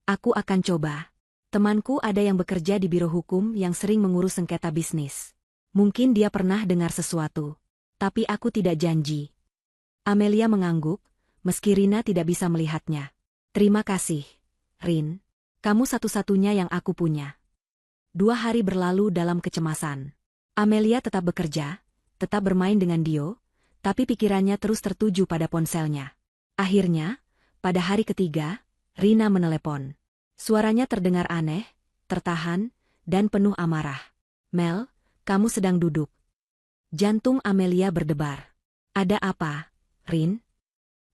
Aku akan coba. Temanku ada yang bekerja di biro hukum yang sering mengurus sengketa bisnis. Mungkin dia pernah dengar sesuatu. Tapi aku tidak janji. Amelia mengangguk, meski Rina tidak bisa melihatnya. Terima kasih, Rin. Kamu satu-satunya yang aku punya. 2 hari berlalu dalam kecemasan. Amelia tetap bekerja, tetap bermain dengan Dio, tapi pikirannya terus tertuju pada ponselnya. Akhirnya, pada hari ketiga, Rina menelepon. Suaranya terdengar aneh, tertahan, dan penuh amarah. Mel, kamu sedang duduk. Jantung Amelia berdebar. Ada apa, Rin?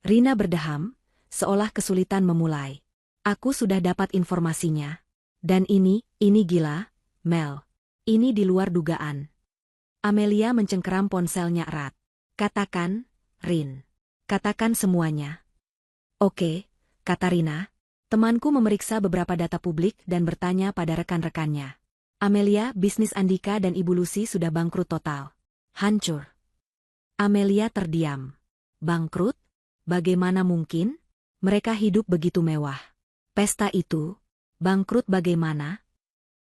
Rina berdeham, seolah kesulitan memulai. Aku sudah dapat informasinya. Dan ini gila, Mel. Ini di luar dugaan. Amelia mencengkeram ponselnya erat. Katakan, Rin. Katakan semuanya. Oke, kata Rina. Temanku memeriksa beberapa data publik dan bertanya pada rekan-rekannya. Amelia, bisnis Andika dan Ibu Lucy sudah bangkrut total. Hancur. Amelia terdiam. Bangkrut? Bagaimana mungkin? Mereka hidup begitu mewah. Pesta itu, bangkrut bagaimana?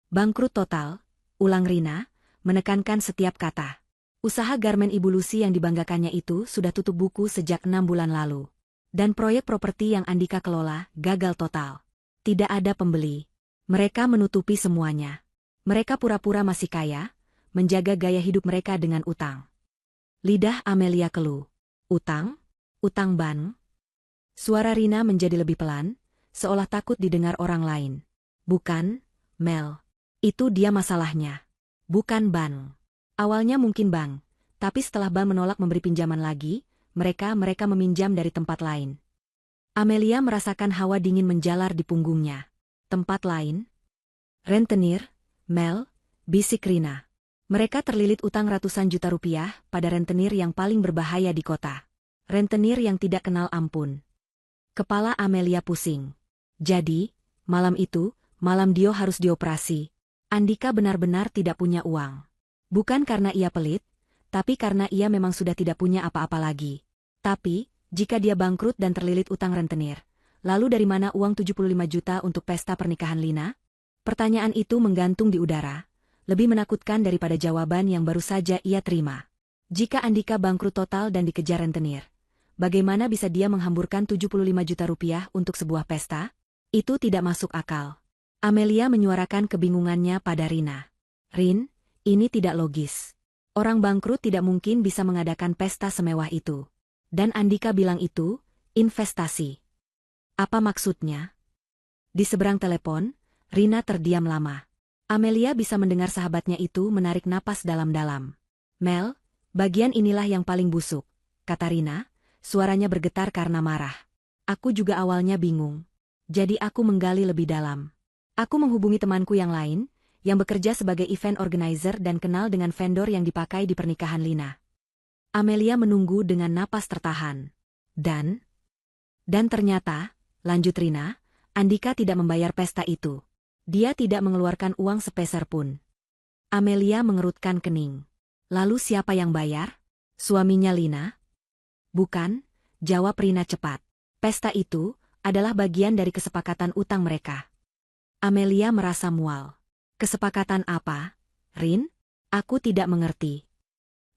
Bangkrut total, ulang Rina, menekankan setiap kata. Usaha garmen Ibu Lucy yang dibanggakannya itu sudah tutup buku sejak 6 bulan lalu. Dan proyek properti yang Andika kelola gagal total. Tidak ada pembeli. Mereka menutupi semuanya. Mereka pura-pura masih kaya, menjaga gaya hidup mereka dengan utang. Lidah Amelia keluh. Utang? Utang bank? Suara Rina menjadi lebih pelan, seolah takut didengar orang lain. Bukan, Mel. Itu dia masalahnya. Bukan bank. Awalnya mungkin bank, tapi setelah bank menolak memberi pinjaman lagi, mereka meminjam dari tempat lain. Amelia merasakan hawa dingin menjalar di punggungnya. Tempat lain? Rentenir, Mel, bisik Rina. Mereka terlilit utang ratusan juta rupiah pada rentenir yang paling berbahaya di kota. Rentenir yang tidak kenal ampun. Kepala Amelia pusing. Jadi, malam itu, malam Dio harus dioperasi. Andika benar-benar tidak punya uang. Bukan karena ia pelit, tapi karena ia memang sudah tidak punya apa-apa lagi. Tapi, jika dia bangkrut dan terlilit utang rentenir, lalu dari mana uang 75 juta untuk pesta pernikahan Lina? Pertanyaan itu menggantung di udara, lebih menakutkan daripada jawaban yang baru saja ia terima. Jika Andika bangkrut total dan dikejar rentenir, bagaimana bisa dia menghamburkan 75 juta rupiah untuk sebuah pesta? Itu tidak masuk akal. Amelia menyuarakan kebingungannya pada Rina. Rin, ini tidak logis. Orang bangkrut tidak mungkin bisa mengadakan pesta semewah itu. Dan Andika bilang itu, investasi. Apa maksudnya? Di seberang telepon, Rina terdiam lama. Amelia bisa mendengar sahabatnya itu menarik napas dalam-dalam. Mel, bagian inilah yang paling busuk, kata Rina, suaranya bergetar karena marah. Aku juga awalnya bingung. Jadi aku menggali lebih dalam. Aku menghubungi temanku yang lain, yang bekerja sebagai event organizer dan kenal dengan vendor yang dipakai di pernikahan Lina. Amelia menunggu dengan napas tertahan. Dan ternyata, lanjut Rina, Andika tidak membayar pesta itu. Dia tidak mengeluarkan uang sepeser pun. Amelia mengerutkan kening. Lalu siapa yang bayar? Suaminya Lina? Bukan, jawab Rina cepat. Pesta itu adalah bagian dari kesepakatan utang mereka. Amelia merasa mual. Kesepakatan apa, Rin? Aku tidak mengerti.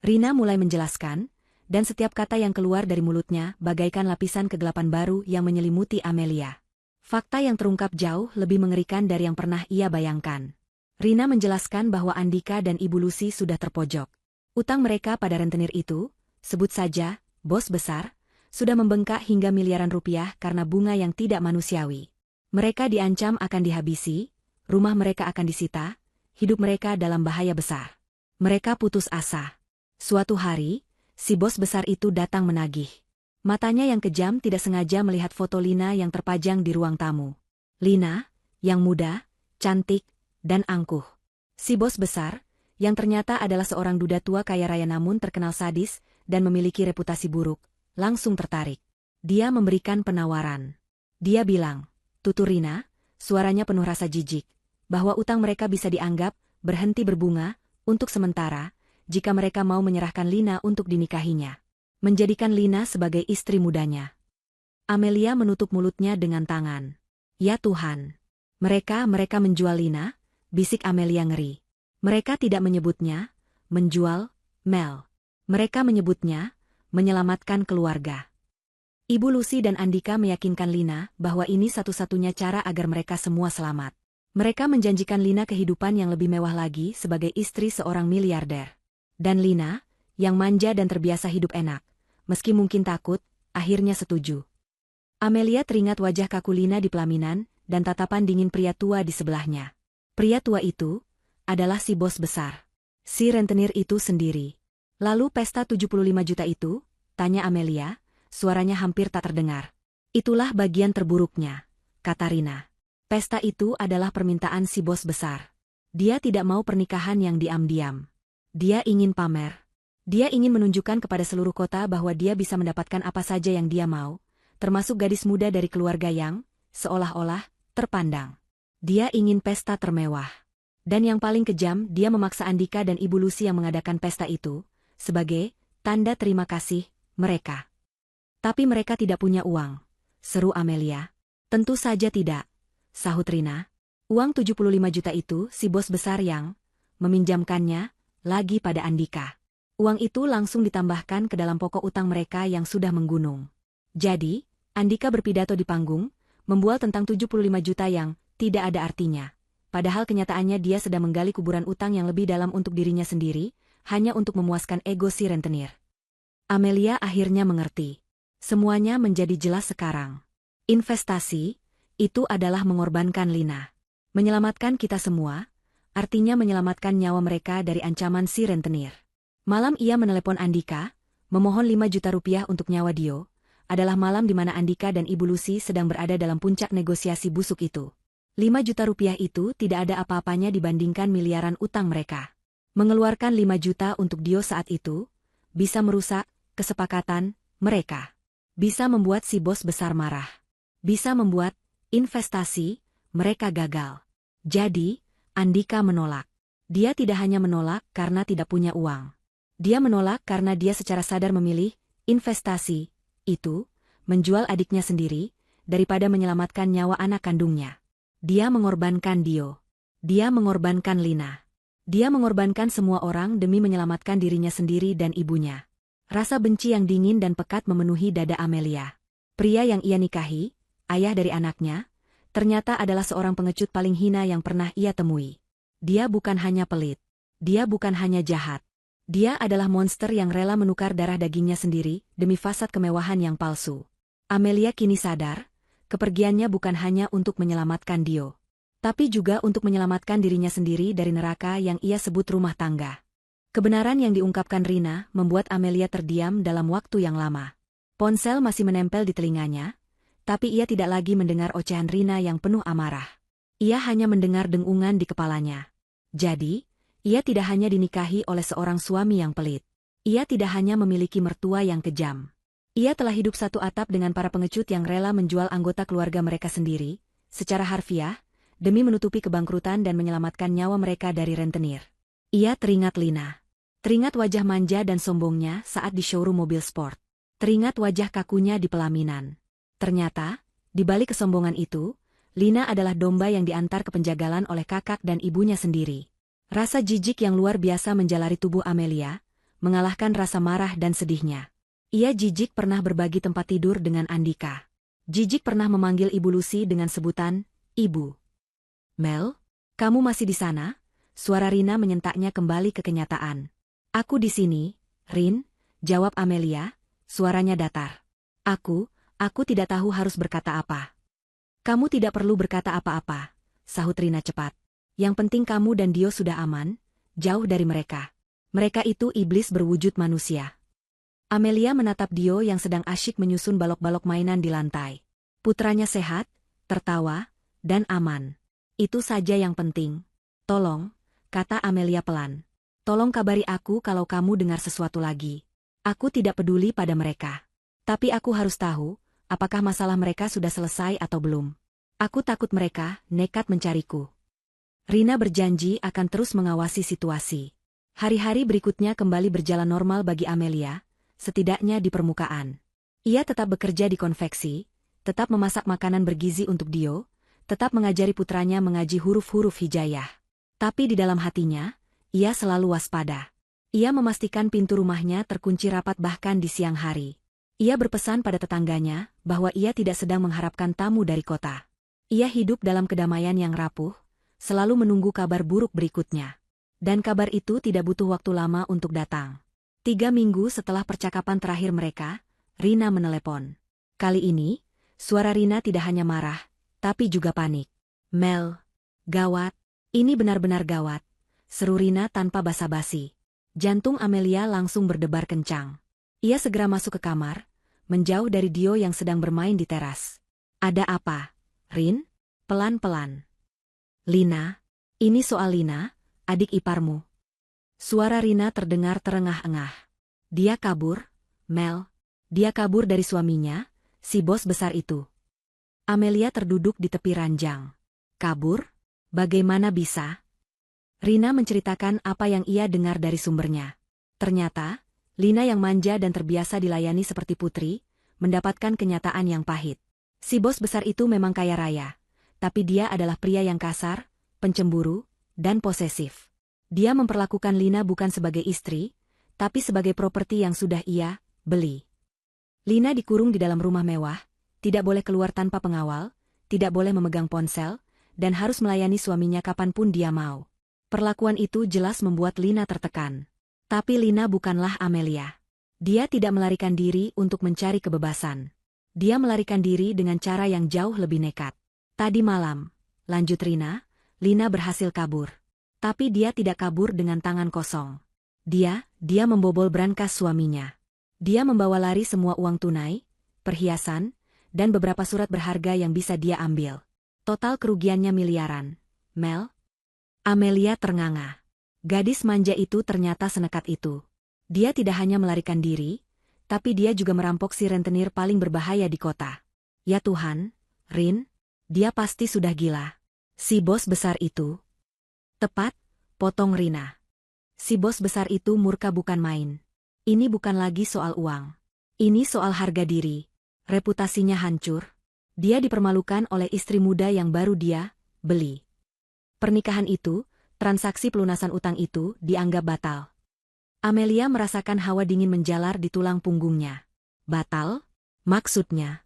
Rina mulai menjelaskan, dan setiap kata yang keluar dari mulutnya bagaikan lapisan kegelapan baru yang menyelimuti Amelia. Fakta yang terungkap jauh lebih mengerikan dari yang pernah ia bayangkan. Rina menjelaskan bahwa Andika dan Ibu Lucy sudah terpojok. Utang mereka pada rentenir itu, sebut saja, bos besar, sudah membengkak hingga miliaran rupiah karena bunga yang tidak manusiawi. Mereka diancam akan dihabisi, rumah mereka akan disita, hidup mereka dalam bahaya besar. Mereka putus asa. Suatu hari, si bos besar itu datang menagih. Matanya yang kejam tidak sengaja melihat foto Lina yang terpajang di ruang tamu. Lina, yang muda, cantik, dan angkuh. Si bos besar, yang ternyata adalah seorang duda tua kaya raya namun terkenal sadis dan memiliki reputasi buruk, langsung tertarik. Dia memberikan penawaran. Dia bilang, "Tutu Rina," suaranya penuh rasa jijik, bahwa utang mereka bisa dianggap berhenti berbunga untuk sementara jika mereka mau menyerahkan Lina untuk dinikahinya. Menjadikan Lina sebagai istri mudanya. Amelia menutup mulutnya dengan tangan. Ya Tuhan. Mereka menjual Lina, bisik Amelia ngeri. Mereka tidak menyebutnya, menjual, Mel. Mereka menyebutnya, menyelamatkan keluarga. Ibu Lucy dan Andika meyakinkan Lina bahwa ini satu-satunya cara agar mereka semua selamat. Mereka menjanjikan Lina kehidupan yang lebih mewah lagi sebagai istri seorang miliarder. Dan Lina, yang manja dan terbiasa hidup enak, meski mungkin takut, akhirnya setuju. Amelia teringat wajah kaku Lina di pelaminan dan tatapan dingin pria tua di sebelahnya. Pria tua itu adalah si bos besar. Si rentenir itu sendiri. Lalu pesta 75 juta itu? Tanya Amelia. Suaranya hampir tak terdengar. Itulah bagian terburuknya, kata Rina. Pesta itu adalah permintaan si bos besar. Dia tidak mau pernikahan yang diam-diam. Dia ingin pamer. Dia ingin menunjukkan kepada seluruh kota bahwa dia bisa mendapatkan apa saja yang dia mau, termasuk gadis muda dari keluarga yang, seolah-olah, terpandang. Dia ingin pesta termewah. Dan yang paling kejam, dia memaksa Andika dan Ibu Lucy yang mengadakan pesta itu, sebagai tanda terima kasih mereka. Tapi mereka tidak punya uang, seru Amelia. Tentu saja tidak, sahut Rina. Uang 75 juta itu si bos besar yang meminjamkannya lagi pada Andika. Uang itu langsung ditambahkan ke dalam pokok utang mereka yang sudah menggunung. Jadi, Andika berpidato di panggung, membual tentang 75 juta yang tidak ada artinya. Padahal kenyataannya dia sedang menggali kuburan utang yang lebih dalam untuk dirinya sendiri, hanya untuk memuaskan ego si rentenir. Amelia akhirnya mengerti. Semuanya menjadi jelas sekarang. Investasi, itu adalah mengorbankan Lina. Menyelamatkan kita semua, artinya menyelamatkan nyawa mereka dari ancaman si rentenir. Malam ia menelepon Andika, memohon 5 juta rupiah untuk nyawa Dio, adalah malam di mana Andika dan Ibu Lucy sedang berada dalam puncak negosiasi busuk itu. 5 juta rupiah itu tidak ada apa-apanya dibandingkan miliaran utang mereka. Mengeluarkan 5 juta untuk Dio saat itu, bisa merusak kesepakatan mereka. Bisa membuat si bos besar marah. Bisa membuat investasi mereka gagal. Jadi, Andika menolak. Dia tidak hanya menolak karena tidak punya uang. Dia menolak karena dia secara sadar memilih investasi itu, menjual adiknya sendiri, daripada menyelamatkan nyawa anak kandungnya. Dia mengorbankan Dio. Dia mengorbankan Lina. Dia mengorbankan semua orang demi menyelamatkan dirinya sendiri dan ibunya. Rasa benci yang dingin dan pekat memenuhi dada Amelia. Pria yang ia nikahi, ayah dari anaknya, ternyata adalah seorang pengecut paling hina yang pernah ia temui. Dia bukan hanya pelit. Dia bukan hanya jahat. Dia adalah monster yang rela menukar darah dagingnya sendiri demi fasad kemewahan yang palsu. Amelia kini sadar, kepergiannya bukan hanya untuk menyelamatkan Dio, tapi juga untuk menyelamatkan dirinya sendiri dari neraka yang ia sebut rumah tangga. Kebenaran yang diungkapkan Rina membuat Amelia terdiam dalam waktu yang lama. Ponsel masih menempel di telinganya, tapi ia tidak lagi mendengar ocehan Rina yang penuh amarah. Ia hanya mendengar dengungan di kepalanya. Jadi, ia tidak hanya dinikahi oleh seorang suami yang pelit. Ia tidak hanya memiliki mertua yang kejam. Ia telah hidup satu atap dengan para pengecut yang rela menjual anggota keluarga mereka sendiri, secara harfiah, demi menutupi kebangkrutan dan menyelamatkan nyawa mereka dari rentenir. Ia teringat Lina. Teringat wajah manja dan sombongnya saat di showroom mobil sport. Teringat wajah kakunya di pelaminan. Ternyata, di balik kesombongan itu, Lina adalah domba yang diantar ke penjagalan oleh kakak dan ibunya sendiri. Rasa jijik yang luar biasa menjalari tubuh Amelia, mengalahkan rasa marah dan sedihnya. Ia jijik pernah berbagi tempat tidur dengan Andika. Jijik pernah memanggil Ibu Lucy dengan sebutan, Ibu. Mel, kamu masih di sana? Suara Rina menyentaknya kembali ke kenyataan. Aku di sini, Rin, jawab Amelia, suaranya datar. Aku tidak tahu harus berkata apa. Kamu tidak perlu berkata apa-apa, sahut Rina cepat. Yang penting kamu dan Dio sudah aman, jauh dari mereka. Mereka itu iblis berwujud manusia. Amelia menatap Dio yang sedang asyik menyusun balok-balok mainan di lantai. Putranya sehat, tertawa, dan aman. Itu saja yang penting. Tolong, kata Amelia pelan. Tolong kabari aku kalau kamu dengar sesuatu lagi. Aku tidak peduli pada mereka. Tapi aku harus tahu, apakah masalah mereka sudah selesai atau belum. Aku takut mereka nekat mencariku. Rina berjanji akan terus mengawasi situasi. Hari-hari berikutnya kembali berjalan normal bagi Amelia, setidaknya di permukaan. Ia tetap bekerja di konveksi, tetap memasak makanan bergizi untuk Dio, tetap mengajari putranya mengaji huruf-huruf hijayah. Tapi di dalam hatinya, ia selalu waspada. Ia memastikan pintu rumahnya terkunci rapat bahkan di siang hari. Ia berpesan pada tetangganya bahwa ia tidak sedang mengharapkan tamu dari kota. Ia hidup dalam kedamaian yang rapuh, selalu menunggu kabar buruk berikutnya. Dan kabar itu tidak butuh waktu lama untuk datang. 3 minggu setelah percakapan terakhir mereka, Rina menelepon. Kali ini, suara Rina tidak hanya marah, tapi juga panik. Mel, gawat, ini benar-benar gawat, seru Rina tanpa basa-basi. Jantung Amelia langsung berdebar kencang. Ia segera masuk ke kamar, menjauh dari Dio yang sedang bermain di teras. Ada apa, Rin? Pelan-pelan. Lina, ini soal Lina, adik iparmu. Suara Rina terdengar terengah-engah. Dia kabur, Mel. Dia kabur dari suaminya, si bos besar itu. Amelia terduduk di tepi ranjang. Kabur? Bagaimana bisa? Rina menceritakan apa yang ia dengar dari sumbernya. Ternyata, Lina yang manja dan terbiasa dilayani seperti putri, mendapatkan kenyataan yang pahit. Si bos besar itu memang kaya raya, tapi dia adalah pria yang kasar, pencemburu, dan posesif. Dia memperlakukan Lina bukan sebagai istri, tapi sebagai properti yang sudah ia beli. Lina dikurung di dalam rumah mewah, tidak boleh keluar tanpa pengawal, tidak boleh memegang ponsel, dan harus melayani suaminya kapanpun dia mau. Perlakuan itu jelas membuat Lina tertekan. Tapi Lina bukanlah Amelia. Dia tidak melarikan diri untuk mencari kebebasan. Dia melarikan diri dengan cara yang jauh lebih nekat. Tadi malam, lanjut Rina, Lina berhasil kabur. Tapi dia tidak kabur dengan tangan kosong. Dia membobol brankas suaminya. Dia membawa lari semua uang tunai, perhiasan, dan beberapa surat berharga yang bisa dia ambil. Total kerugiannya miliaran. Mel? Amelia ternganga. Gadis manja itu ternyata senekat itu. Dia tidak hanya melarikan diri, tapi dia juga merampok si rentenir paling berbahaya di kota. Ya Tuhan, Rin, dia pasti sudah gila. Si bos besar itu. Tepat, potong Rina. Si bos besar itu murka bukan main. Ini bukan lagi soal uang. Ini soal harga diri. Reputasinya hancur. Dia dipermalukan oleh istri muda yang baru dia beli. Pernikahan itu, transaksi pelunasan utang itu dianggap batal. Amelia merasakan hawa dingin menjalar di tulang punggungnya. Batal? Maksudnya,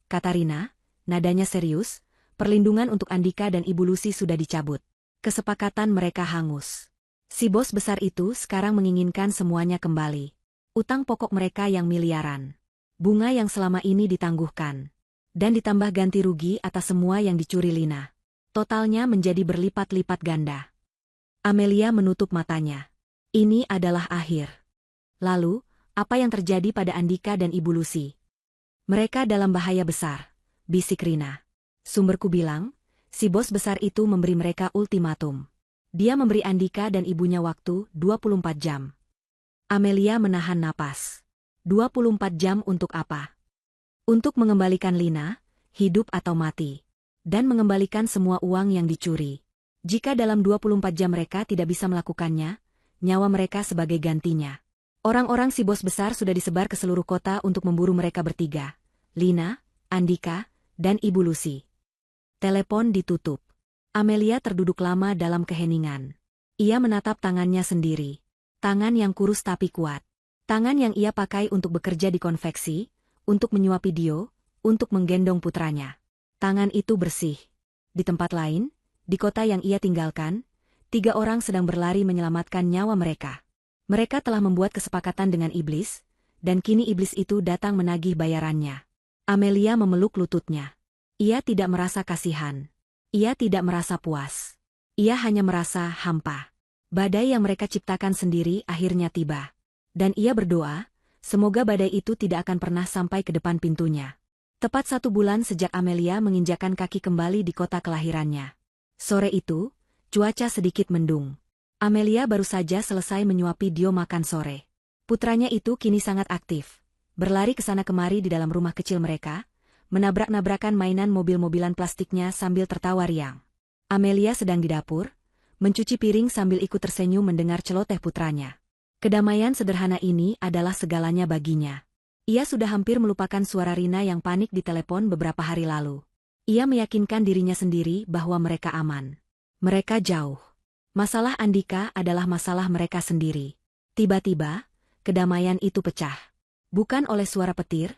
kata Rina, nadanya serius, perlindungan untuk Andika dan Ibu Lucy sudah dicabut. Kesepakatan mereka hangus. Si bos besar itu sekarang menginginkan semuanya kembali. Utang pokok mereka yang miliaran. Bunga yang selama ini ditangguhkan. Dan ditambah ganti rugi atas semua yang dicuri Lina. Totalnya menjadi berlipat-lipat ganda. Amelia menutup matanya. Ini adalah akhir. Lalu, apa yang terjadi pada Andika dan Ibu Lucy? Mereka dalam bahaya besar, bisik Rina. Sumberku bilang, si bos besar itu memberi mereka ultimatum. Dia memberi Andika dan ibunya waktu 24 jam. Amelia menahan napas. 24 jam untuk apa? Untuk mengembalikan Lina, hidup atau mati. Dan mengembalikan semua uang yang dicuri. Jika dalam 24 jam mereka tidak bisa melakukannya, nyawa mereka sebagai gantinya. Orang-orang si bos besar sudah disebar ke seluruh kota untuk memburu mereka bertiga. Lina, Andika, dan Ibu Lucy. Telepon ditutup. Amelia terduduk lama dalam keheningan. Ia menatap tangannya sendiri. Tangan yang kurus tapi kuat. Tangan yang ia pakai untuk bekerja di konveksi, untuk menyuapi Dio, untuk menggendong putranya. Tangan itu bersih. Di tempat lain, di kota yang ia tinggalkan, 3 orang sedang berlari menyelamatkan nyawa mereka. Mereka telah membuat kesepakatan dengan iblis, dan kini iblis itu datang menagih bayarannya. Amelia memeluk lututnya. Ia tidak merasa kasihan. Ia tidak merasa puas. Ia hanya merasa hampa. Badai yang mereka ciptakan sendiri akhirnya tiba. Dan ia berdoa, semoga badai itu tidak akan pernah sampai ke depan pintunya. Tepat 1 bulan sejak Amelia menginjakan kaki kembali di kota kelahirannya. Sore itu, cuaca sedikit mendung. Amelia baru saja selesai menyuapi Dio makan sore. Putranya itu kini sangat aktif. Berlari ke sana kemari di dalam rumah kecil mereka, menabrak-nabrakan mainan mobil-mobilan plastiknya sambil tertawa riang. Amelia sedang di dapur, mencuci piring sambil ikut tersenyum mendengar celoteh putranya. Kedamaian sederhana ini adalah segalanya baginya. Ia sudah hampir melupakan suara Rina yang panik di telepon beberapa hari lalu. Ia meyakinkan dirinya sendiri bahwa mereka aman. Mereka jauh. Masalah Andika adalah masalah mereka sendiri. Tiba-tiba, kedamaian itu pecah. Bukan oleh suara petir,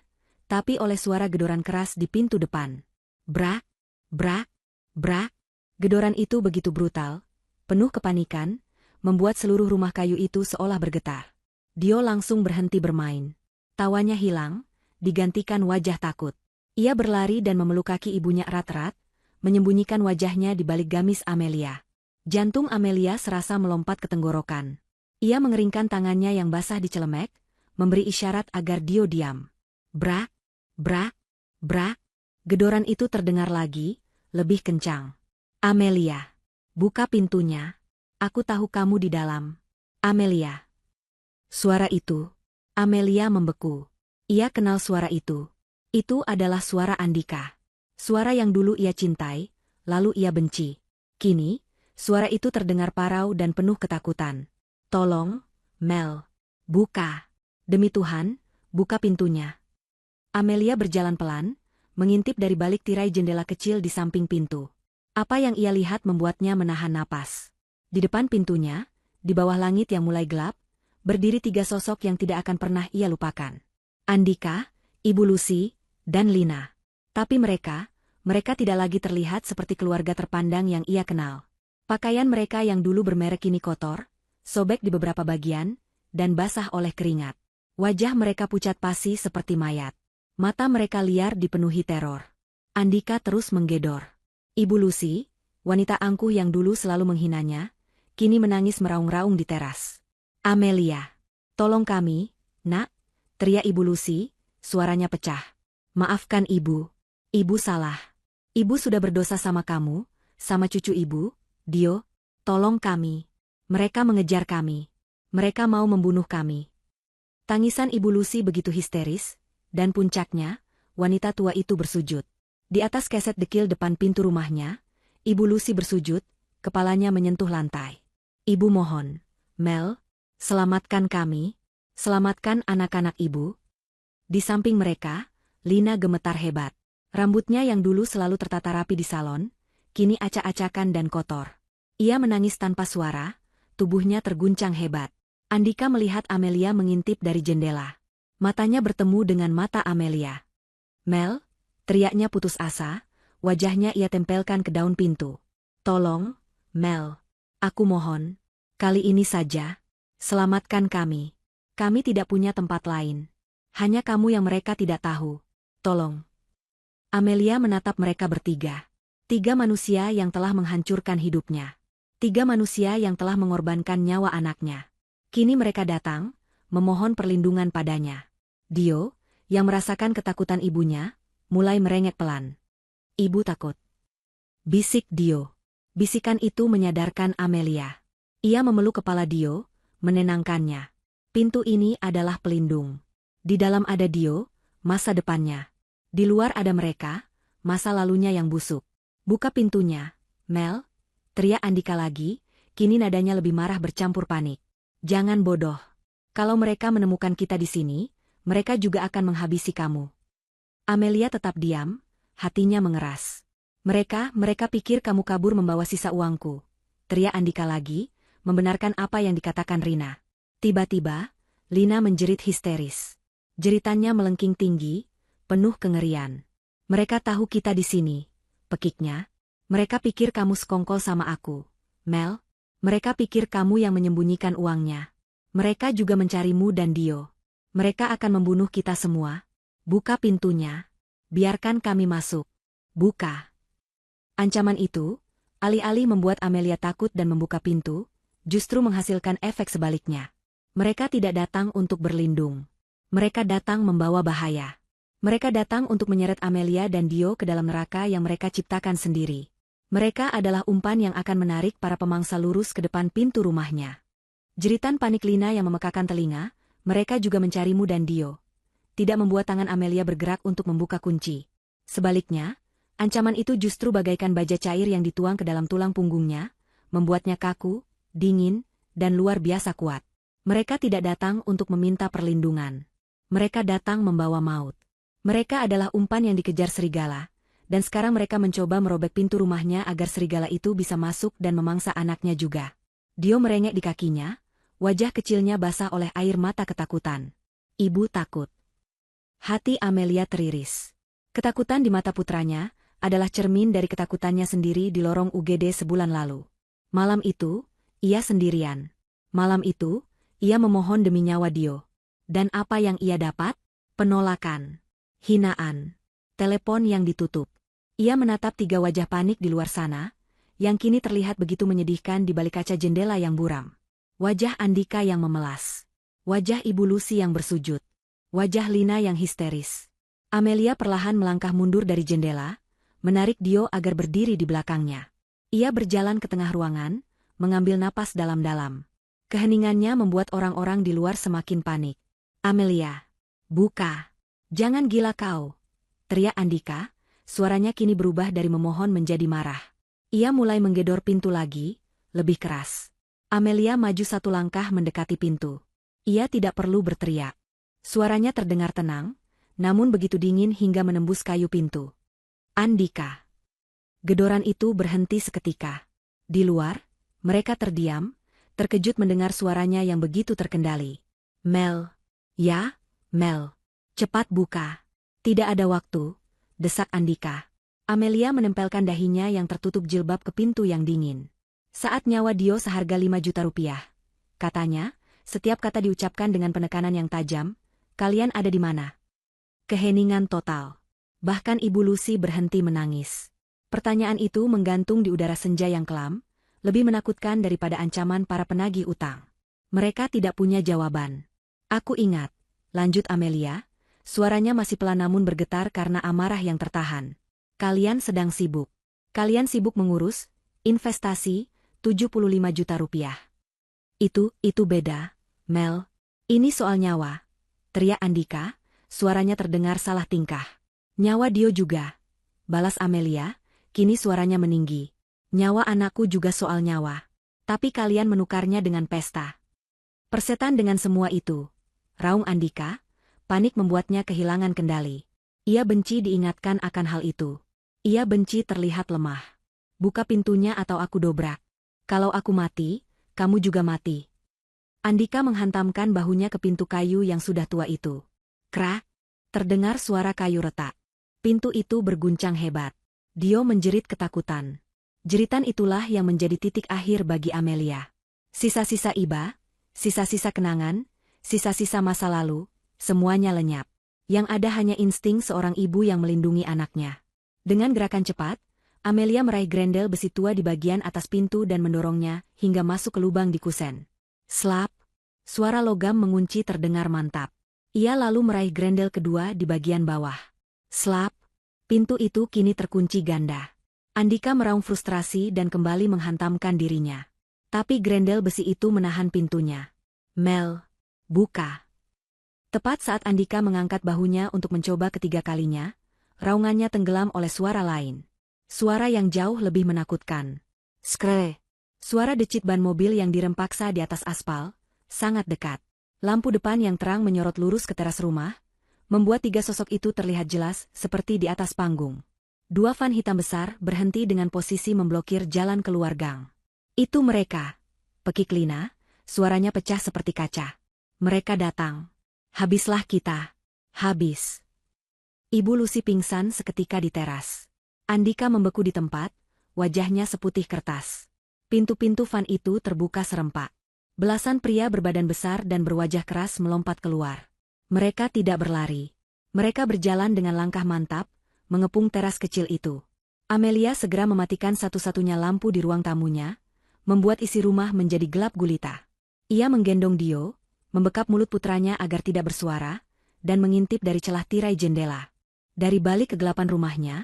tapi oleh suara gedoran keras di pintu depan. Brak, brak, brak. Gedoran itu begitu brutal, penuh kepanikan, membuat seluruh rumah kayu itu seolah bergetar. Dio langsung berhenti bermain. Tawanya hilang, digantikan wajah takut. Ia berlari dan memeluk kaki ibunya erat-erat, menyembunyikan wajahnya di balik gamis Amelia. Jantung Amelia serasa melompat ke tenggorokan. Ia mengeringkan tangannya yang basah di celemek, memberi isyarat agar Dio diam. Brak, brak, brak. Gedoran itu terdengar lagi, lebih kencang. Amelia, buka pintunya. Aku tahu kamu di dalam. Amelia. Suara itu. Amelia membeku. Ia kenal suara itu. Itu adalah suara Andika. Suara yang dulu ia cintai, lalu ia benci. Kini, suara itu terdengar parau dan penuh ketakutan. Tolong, Mel. Buka. Demi Tuhan, buka pintunya. Amelia berjalan pelan, mengintip dari balik tirai jendela kecil di samping pintu. Apa yang ia lihat membuatnya menahan napas. Di depan pintunya, di bawah langit yang mulai gelap, berdiri 3 sosok yang tidak akan pernah ia lupakan. Andika, Ibu Lucy, dan Lina. Tapi mereka tidak lagi terlihat seperti keluarga terpandang yang ia kenal. Pakaian mereka yang dulu bermerek kini kotor, sobek di beberapa bagian, dan basah oleh keringat. Wajah mereka pucat pasi seperti mayat. Mata mereka liar dipenuhi teror. Andika terus menggedor. Ibu Lucy, wanita angkuh yang dulu selalu menghinanya, kini menangis meraung-raung di teras. Amelia, tolong kami, nak, teriak Ibu Lucy, suaranya pecah. Maafkan Ibu. Ibu salah. Ibu sudah berdosa sama kamu, sama cucu Ibu, Dio, tolong kami. Mereka mengejar kami. Mereka mau membunuh kami. Tangisan Ibu Lucy begitu histeris, dan puncaknya, wanita tua itu bersujud. Di atas keset dekil depan pintu rumahnya, Ibu Lucy bersujud, kepalanya menyentuh lantai. Ibu mohon, Mel, selamatkan kami, selamatkan anak-anak Ibu. Di samping mereka, Lina gemetar hebat. Rambutnya yang dulu selalu tertata rapi di salon, kini acak-acakan dan kotor. Ia menangis tanpa suara, tubuhnya terguncang hebat. Andika melihat Amelia mengintip dari jendela. Matanya bertemu dengan mata Amelia. Mel, teriaknya putus asa, wajahnya ia tempelkan ke daun pintu. Tolong, Mel, aku mohon, kali ini saja, selamatkan kami. Kami tidak punya tempat lain. Hanya kamu yang mereka tidak tahu. Tolong. Amelia menatap mereka bertiga. 3 manusia yang telah menghancurkan hidupnya. 3 manusia yang telah mengorbankan nyawa anaknya. Kini mereka datang, memohon perlindungan padanya. Dio, yang merasakan ketakutan ibunya, mulai merengek pelan. Ibu takut. Bisik Dio. Bisikan itu menyadarkan Amelia. Ia memeluk kepala Dio, menenangkannya. Pintu ini adalah pelindung. Di dalam ada Dio, masa depannya. Di luar ada mereka, masa lalunya yang busuk. Buka pintunya, Mel, teriak Andika lagi, kini nadanya lebih marah bercampur panik. Jangan bodoh. Kalau mereka menemukan kita di sini, mereka juga akan menghabisi kamu. Amelia tetap diam, hatinya mengeras. Mereka pikir kamu kabur membawa sisa uangku. Teriak Andika lagi, membenarkan apa yang dikatakan Rina. Tiba-tiba, Lina menjerit histeris. Jeritannya melengking tinggi, penuh kengerian. Mereka tahu kita di sini, pekiknya. Mereka pikir kamu sekongkol sama aku, Mel. Mereka pikir kamu yang menyembunyikan uangnya. Mereka juga mencarimu dan Dio. Mereka akan membunuh kita semua. Buka pintunya. Biarkan kami masuk. Buka. Ancaman itu, alih-alih membuat Amelia takut dan membuka pintu, justru menghasilkan efek sebaliknya. Mereka tidak datang untuk berlindung. Mereka datang membawa bahaya. Mereka datang untuk menyeret Amelia dan Dio ke dalam neraka yang mereka ciptakan sendiri. Mereka adalah umpan yang akan menarik para pemangsa lurus ke depan pintu rumahnya. Jeritan panik Lina yang memekakan telinga, mereka juga mencarimu dan Dio. Tidak membuat tangan Amelia bergerak untuk membuka kunci. Sebaliknya, ancaman itu justru bagaikan baja cair yang dituang ke dalam tulang punggungnya, membuatnya kaku, dingin, dan luar biasa kuat. Mereka tidak datang untuk meminta perlindungan. Mereka datang membawa maut. Mereka adalah umpan yang dikejar serigala, dan sekarang mereka mencoba merobek pintu rumahnya agar serigala itu bisa masuk dan memangsa anaknya juga. Dio merengek di kakinya, wajah kecilnya basah oleh air mata ketakutan. Ibu takut. Hati Amelia teriris. Ketakutan di mata putranya adalah cermin dari ketakutannya sendiri di lorong UGD sebulan lalu. Malam itu, ia sendirian. Malam itu, ia memohon demi nyawa Dio. Dan apa yang ia dapat? Penolakan. Hinaan. Telepon yang ditutup. Ia menatap 3 wajah panik di luar sana, yang kini terlihat begitu menyedihkan di balik kaca jendela yang buram. Wajah Andika yang memelas. Wajah Ibu Lucy yang bersujud. Wajah Lina yang histeris. Amelia perlahan melangkah mundur dari jendela, menarik Dio agar berdiri di belakangnya. Ia berjalan ke tengah ruangan, mengambil napas dalam-dalam. Keheningannya membuat orang-orang di luar semakin panik. Amelia, buka. Jangan gila kau. Teriak Andika, suaranya kini berubah dari memohon menjadi marah. Ia mulai menggedor pintu lagi, lebih keras. Amelia maju 1 langkah mendekati pintu. Ia tidak perlu berteriak. Suaranya terdengar tenang, namun begitu dingin hingga menembus kayu pintu. Andika. Gedoran itu berhenti seketika. Di luar, mereka terdiam, terkejut mendengar suaranya yang begitu terkendali. Mel. Ya, Mel. Cepat buka. Tidak ada waktu, desak Andika. Amelia menempelkan dahinya yang tertutup jilbab ke pintu yang dingin. Saat nyawa Dio seharga 5 juta rupiah. Katanya, setiap kata diucapkan dengan penekanan yang tajam. Kalian ada di mana? Keheningan total. Bahkan Ibu Lucy berhenti menangis. Pertanyaan itu menggantung di udara senja yang kelam, lebih menakutkan daripada ancaman para penagih utang. Mereka tidak punya jawaban. Aku ingat, lanjut Amelia, suaranya masih pelan namun bergetar karena amarah yang tertahan. Kalian sedang sibuk. Kalian sibuk mengurus investasi 75 juta rupiah. Itu beda, Mel. Ini soal nyawa. Teriak Andika, suaranya terdengar salah tingkah. Nyawa Dio juga. Balas Amelia, kini suaranya meninggi. Nyawa anakku juga soal nyawa. Tapi kalian menukarnya dengan pesta. Persetan dengan semua itu. Raung Andika, panik membuatnya kehilangan kendali. Ia benci diingatkan akan hal itu. Ia benci terlihat lemah. Buka pintunya atau aku dobrak. Kalau aku mati, kamu juga mati. Andika menghantamkan bahunya ke pintu kayu yang sudah tua itu. Krak! Terdengar suara kayu retak. Pintu itu berguncang hebat. Dio menjerit ketakutan. Jeritan itulah yang menjadi titik akhir bagi Amelia. Sisa-sisa iba, sisa-sisa kenangan, sisa-sisa masa lalu, semuanya lenyap. Yang ada hanya insting seorang ibu yang melindungi anaknya. Dengan gerakan cepat, Amelia meraih grendel besi tua di bagian atas pintu dan mendorongnya hingga masuk ke lubang di kusen. Slap! Suara logam mengunci terdengar mantap. Ia lalu meraih grendel kedua di bagian bawah. Slap! Pintu itu kini terkunci ganda. Andika meraung frustrasi dan kembali menghantamkan dirinya. Tapi grendel besi itu menahan pintunya. Mel, buka. Tepat saat Andika mengangkat bahunya untuk mencoba ketiga kalinya, raungannya tenggelam oleh suara lain. Suara yang jauh lebih menakutkan. Skre! Suara decit ban mobil yang direm paksa di atas aspal, sangat dekat. Lampu depan yang terang menyorot lurus ke teras rumah, membuat 3 sosok itu terlihat jelas seperti di atas panggung. Dua van hitam besar berhenti dengan posisi memblokir jalan keluar gang. Itu mereka, pekik Lina, suaranya pecah seperti kaca. Mereka datang. Habislah kita. Habis. Ibu Lucy pingsan seketika di teras. Andika membeku di tempat, wajahnya seputih kertas. Pintu-pintu van itu terbuka serempak. Belasan pria berbadan besar dan berwajah keras melompat keluar. Mereka tidak berlari. Mereka berjalan dengan langkah mantap, mengepung teras kecil itu. Amelia segera mematikan satu-satunya lampu di ruang tamunya, membuat isi rumah menjadi gelap gulita. Ia menggendong Dio, membekap mulut putranya agar tidak bersuara, dan mengintip dari celah tirai jendela. Dari balik kegelapan rumahnya,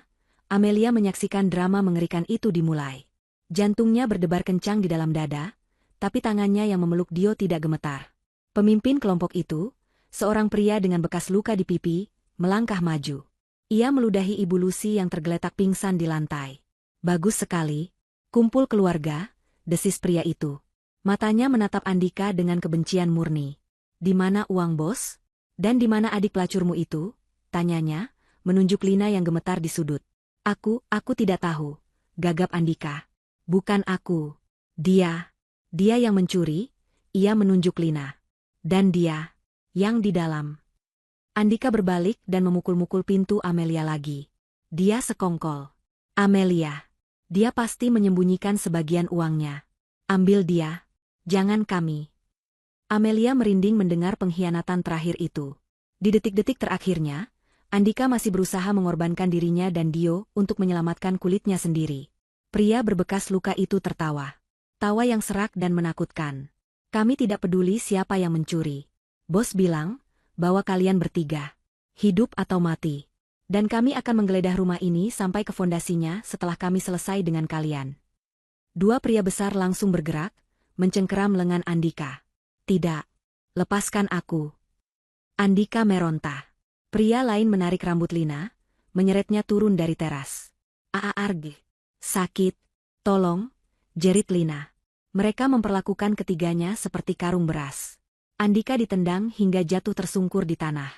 Amelia menyaksikan drama mengerikan itu dimulai. Jantungnya berdebar kencang di dalam dada, tapi tangannya yang memeluk Dio tidak gemetar. Pemimpin kelompok itu, seorang pria dengan bekas luka di pipi, melangkah maju. Ia meludahi Ibu Lucy yang tergeletak pingsan di lantai. Bagus sekali. Kumpul keluarga, desis pria itu. Matanya menatap Andika dengan kebencian murni. Di mana uang bos? Dan di mana adik pelacurmu itu? Tanyanya, menunjuk Lina yang gemetar di sudut. Aku tidak tahu, gagap Andika. Bukan aku. Dia yang mencuri, ia menunjuk Lina. Dan dia, yang di dalam. Andika berbalik dan memukul-mukul pintu Amelia lagi. Dia sekongkol. Amelia. Dia pasti menyembunyikan sebagian uangnya. Ambil dia. Jangan kami. Amelia merinding mendengar pengkhianatan terakhir itu. Di detik-detik terakhirnya, Andika masih berusaha mengorbankan dirinya dan Dio untuk menyelamatkan kulitnya sendiri. Pria berbekas luka itu tertawa. Tawa yang serak dan menakutkan. Kami tidak peduli siapa yang mencuri. Bos bilang bahwa kalian bertiga, hidup atau mati. Dan kami akan menggeledah rumah ini sampai ke fondasinya setelah kami selesai dengan kalian. Dua pria besar langsung bergerak, mencengkeram lengan Andika. Tidak. Lepaskan aku. Andika meronta. Pria lain menarik rambut Lina, menyeretnya turun dari teras. Aarg. Sakit. Tolong. Jerit Lina. Mereka memperlakukan ketiganya seperti karung beras. Andika ditendang hingga jatuh tersungkur di tanah.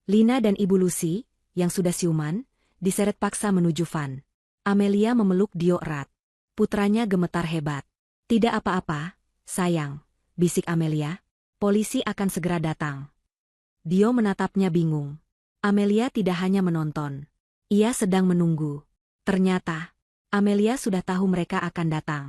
Lina dan Ibu Lucy, yang sudah siuman, diseret paksa menuju van. Amelia memeluk Dio erat. Putranya gemetar hebat. Tidak apa-apa, sayang, bisik Amelia. Polisi akan segera datang. Dio menatapnya bingung. Amelia tidak hanya menonton. Ia sedang menunggu. Ternyata, Amelia sudah tahu mereka akan datang.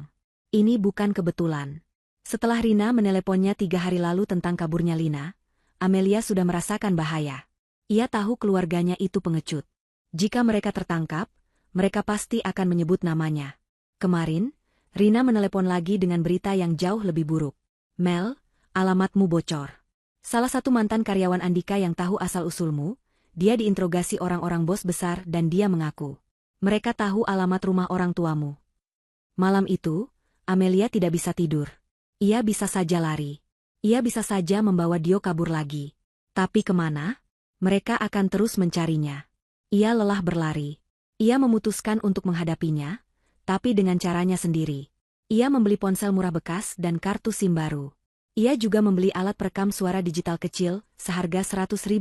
Ini bukan kebetulan. Setelah Rina meneleponnya 3 hari lalu tentang kaburnya Lina, Amelia sudah merasakan bahaya. Ia tahu keluarganya itu pengecut. Jika mereka tertangkap, mereka pasti akan menyebut namanya. Kemarin, Rina menelepon lagi dengan berita yang jauh lebih buruk. Mel, alamatmu bocor. Salah satu mantan karyawan Andika yang tahu asal-usulmu, dia diinterogasi orang-orang bos besar dan dia mengaku. Mereka tahu alamat rumah orang tuamu. Malam itu, Amelia tidak bisa tidur. Ia bisa saja lari. Ia bisa saja membawa Dio kabur lagi. Tapi kemana? Mereka akan terus mencarinya. Ia lelah berlari. Ia memutuskan untuk menghadapinya, tapi dengan caranya sendiri. Ia membeli ponsel murah bekas dan kartu SIM baru. Ia juga membeli alat perekam suara digital kecil seharga Rp100.000.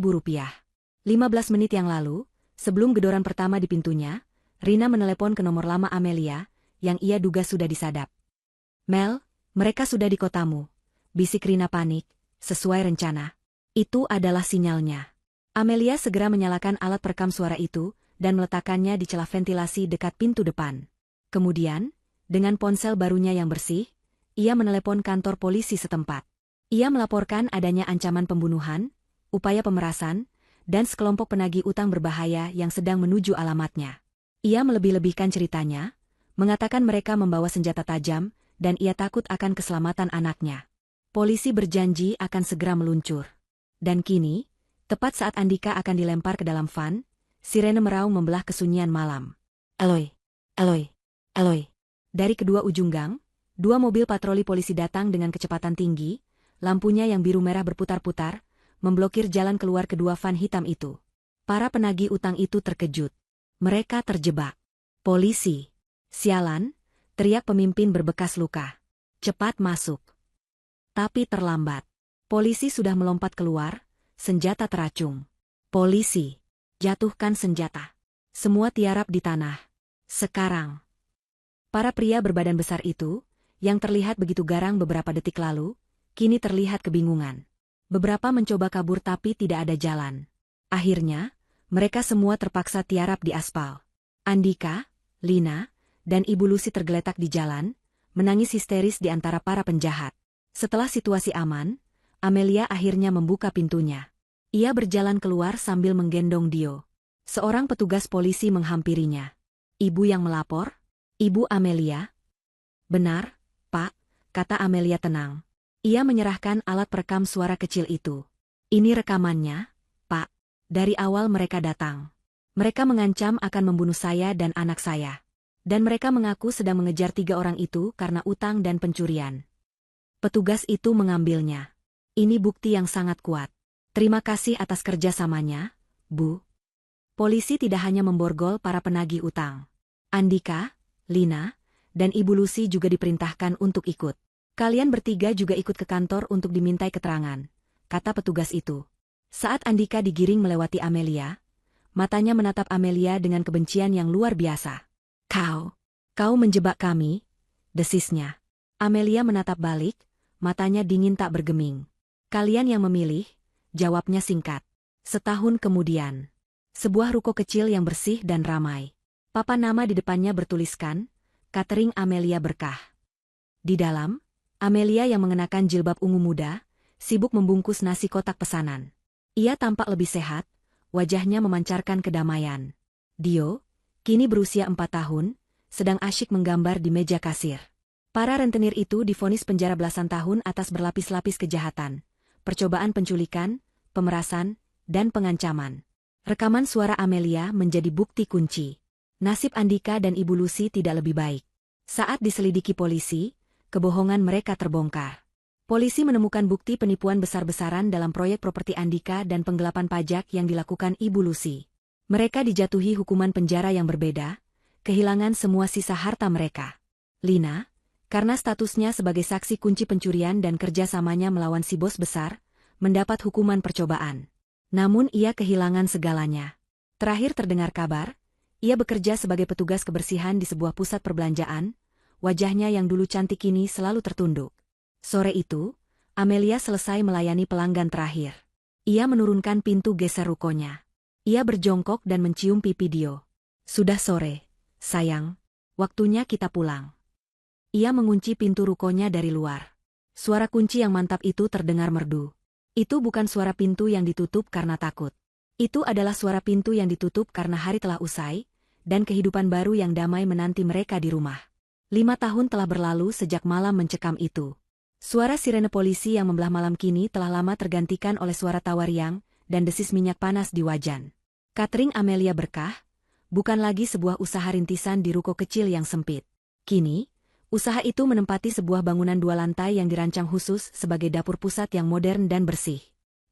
15 menit yang lalu, sebelum gedoran pertama di pintunya, Rina menelepon ke nomor lama Amelia, yang ia duga sudah disadap. Mel, mereka sudah di kotamu. Bisik Rina panik, sesuai rencana. Itu adalah sinyalnya. Amelia segera menyalakan alat perekam suara itu, dan meletakkannya di celah ventilasi dekat pintu depan. Kemudian, dengan ponsel barunya yang bersih, ia menelepon kantor polisi setempat. Ia melaporkan adanya ancaman pembunuhan, upaya pemerasan, dan sekelompok penagih utang berbahaya yang sedang menuju alamatnya. Ia melebih-lebihkan ceritanya, mengatakan mereka membawa senjata tajam, dan ia takut akan keselamatan anaknya. Polisi berjanji akan segera meluncur. Dan kini, tepat saat Andika akan dilempar ke dalam van, sirene meraung membelah kesunyian malam. Eloi, Eloi, Eloi. Dari kedua ujung gang, 2 mobil patroli polisi datang dengan kecepatan tinggi, lampunya yang biru merah berputar-putar, memblokir jalan keluar kedua van hitam itu. Para penagih utang itu terkejut. Mereka terjebak. Polisi. Sialan, teriak pemimpin berbekas luka. Cepat masuk. Tapi terlambat. Polisi sudah melompat keluar, senjata teracung. Polisi. Jatuhkan senjata. Semua tiarap di tanah. Sekarang, para pria berbadan besar itu, yang terlihat begitu garang beberapa detik lalu, kini terlihat kebingungan. Beberapa mencoba kabur tapi tidak ada jalan. Akhirnya, mereka semua terpaksa tiarap di aspal. Andika, Lina, dan Ibu Lucy tergeletak di jalan, menangis histeris di antara para penjahat. Setelah situasi aman, Amelia akhirnya membuka pintunya. Ia berjalan keluar sambil menggendong Dio. Seorang petugas polisi menghampirinya. "Ibu yang melapor? Ibu Amelia?" "Benar, Pak," kata Amelia tenang. Ia menyerahkan alat perekam suara kecil itu. "Ini rekamannya, Pak. Dari awal mereka datang. Mereka mengancam akan membunuh saya dan anak saya. Dan mereka mengaku sedang mengejar 3 orang itu karena utang dan pencurian." Petugas itu mengambilnya. "Ini bukti yang sangat kuat. Terima kasih atas kerjasamanya, Bu." Polisi tidak hanya memborgol para penagih utang. Andika, Lina, dan Ibu Lucy juga diperintahkan untuk ikut. "Kalian bertiga juga ikut ke kantor untuk dimintai keterangan," kata petugas itu. Saat Andika digiring melewati Amelia, matanya menatap Amelia dengan kebencian yang luar biasa. Kau menjebak kami," desisnya. Amelia menatap balik, matanya dingin tak bergeming. "Kalian yang memilih," jawabnya singkat. Setahun kemudian, sebuah ruko kecil yang bersih dan ramai. Papan nama di depannya bertuliskan, "Catering Amelia Berkah." Di dalam, Amelia yang mengenakan jilbab ungu muda, sibuk membungkus nasi kotak pesanan. Ia tampak lebih sehat, wajahnya memancarkan kedamaian. Dio, kini berusia 4 tahun, sedang asyik menggambar di meja kasir. Para rentenir itu divonis penjara belasan tahun atas berlapis-lapis kejahatan, percobaan penculikan, pemerasan, dan pengancaman. Rekaman suara Amelia menjadi bukti kunci. Nasib Andika dan Ibu Lucy tidak lebih baik. Saat diselidiki polisi, kebohongan mereka terbongkar. Polisi menemukan bukti penipuan besar-besaran dalam proyek properti Andika dan penggelapan pajak yang dilakukan Ibu Lucy. Mereka dijatuhi hukuman penjara yang berbeda, kehilangan semua sisa harta mereka. Lina, karena statusnya sebagai saksi kunci pencurian dan kerjasamanya melawan si bos besar, mendapat hukuman percobaan. Namun ia kehilangan segalanya. Terakhir terdengar kabar, ia bekerja sebagai petugas kebersihan di sebuah pusat perbelanjaan, wajahnya yang dulu cantik kini selalu tertunduk. Sore itu, Amelia selesai melayani pelanggan terakhir. Ia menurunkan pintu geser rukonya. Ia berjongkok dan mencium pipi Dio. "Sudah sore, sayang. Waktunya kita pulang." Ia mengunci pintu rukonya dari luar. Suara kunci yang mantap itu terdengar merdu. Itu bukan suara pintu yang ditutup karena takut. Itu adalah suara pintu yang ditutup karena hari telah usai, dan kehidupan baru yang damai menanti mereka di rumah. 5 tahun telah berlalu sejak malam mencekam itu. Suara sirene polisi yang membelah malam kini telah lama tergantikan oleh suara tawa riang dan desis minyak panas di wajan. Catering Amelia Berkah, bukan lagi sebuah usaha rintisan di ruko kecil yang sempit. Kini, usaha itu menempati sebuah bangunan 2 lantai yang dirancang khusus sebagai dapur pusat yang modern dan bersih.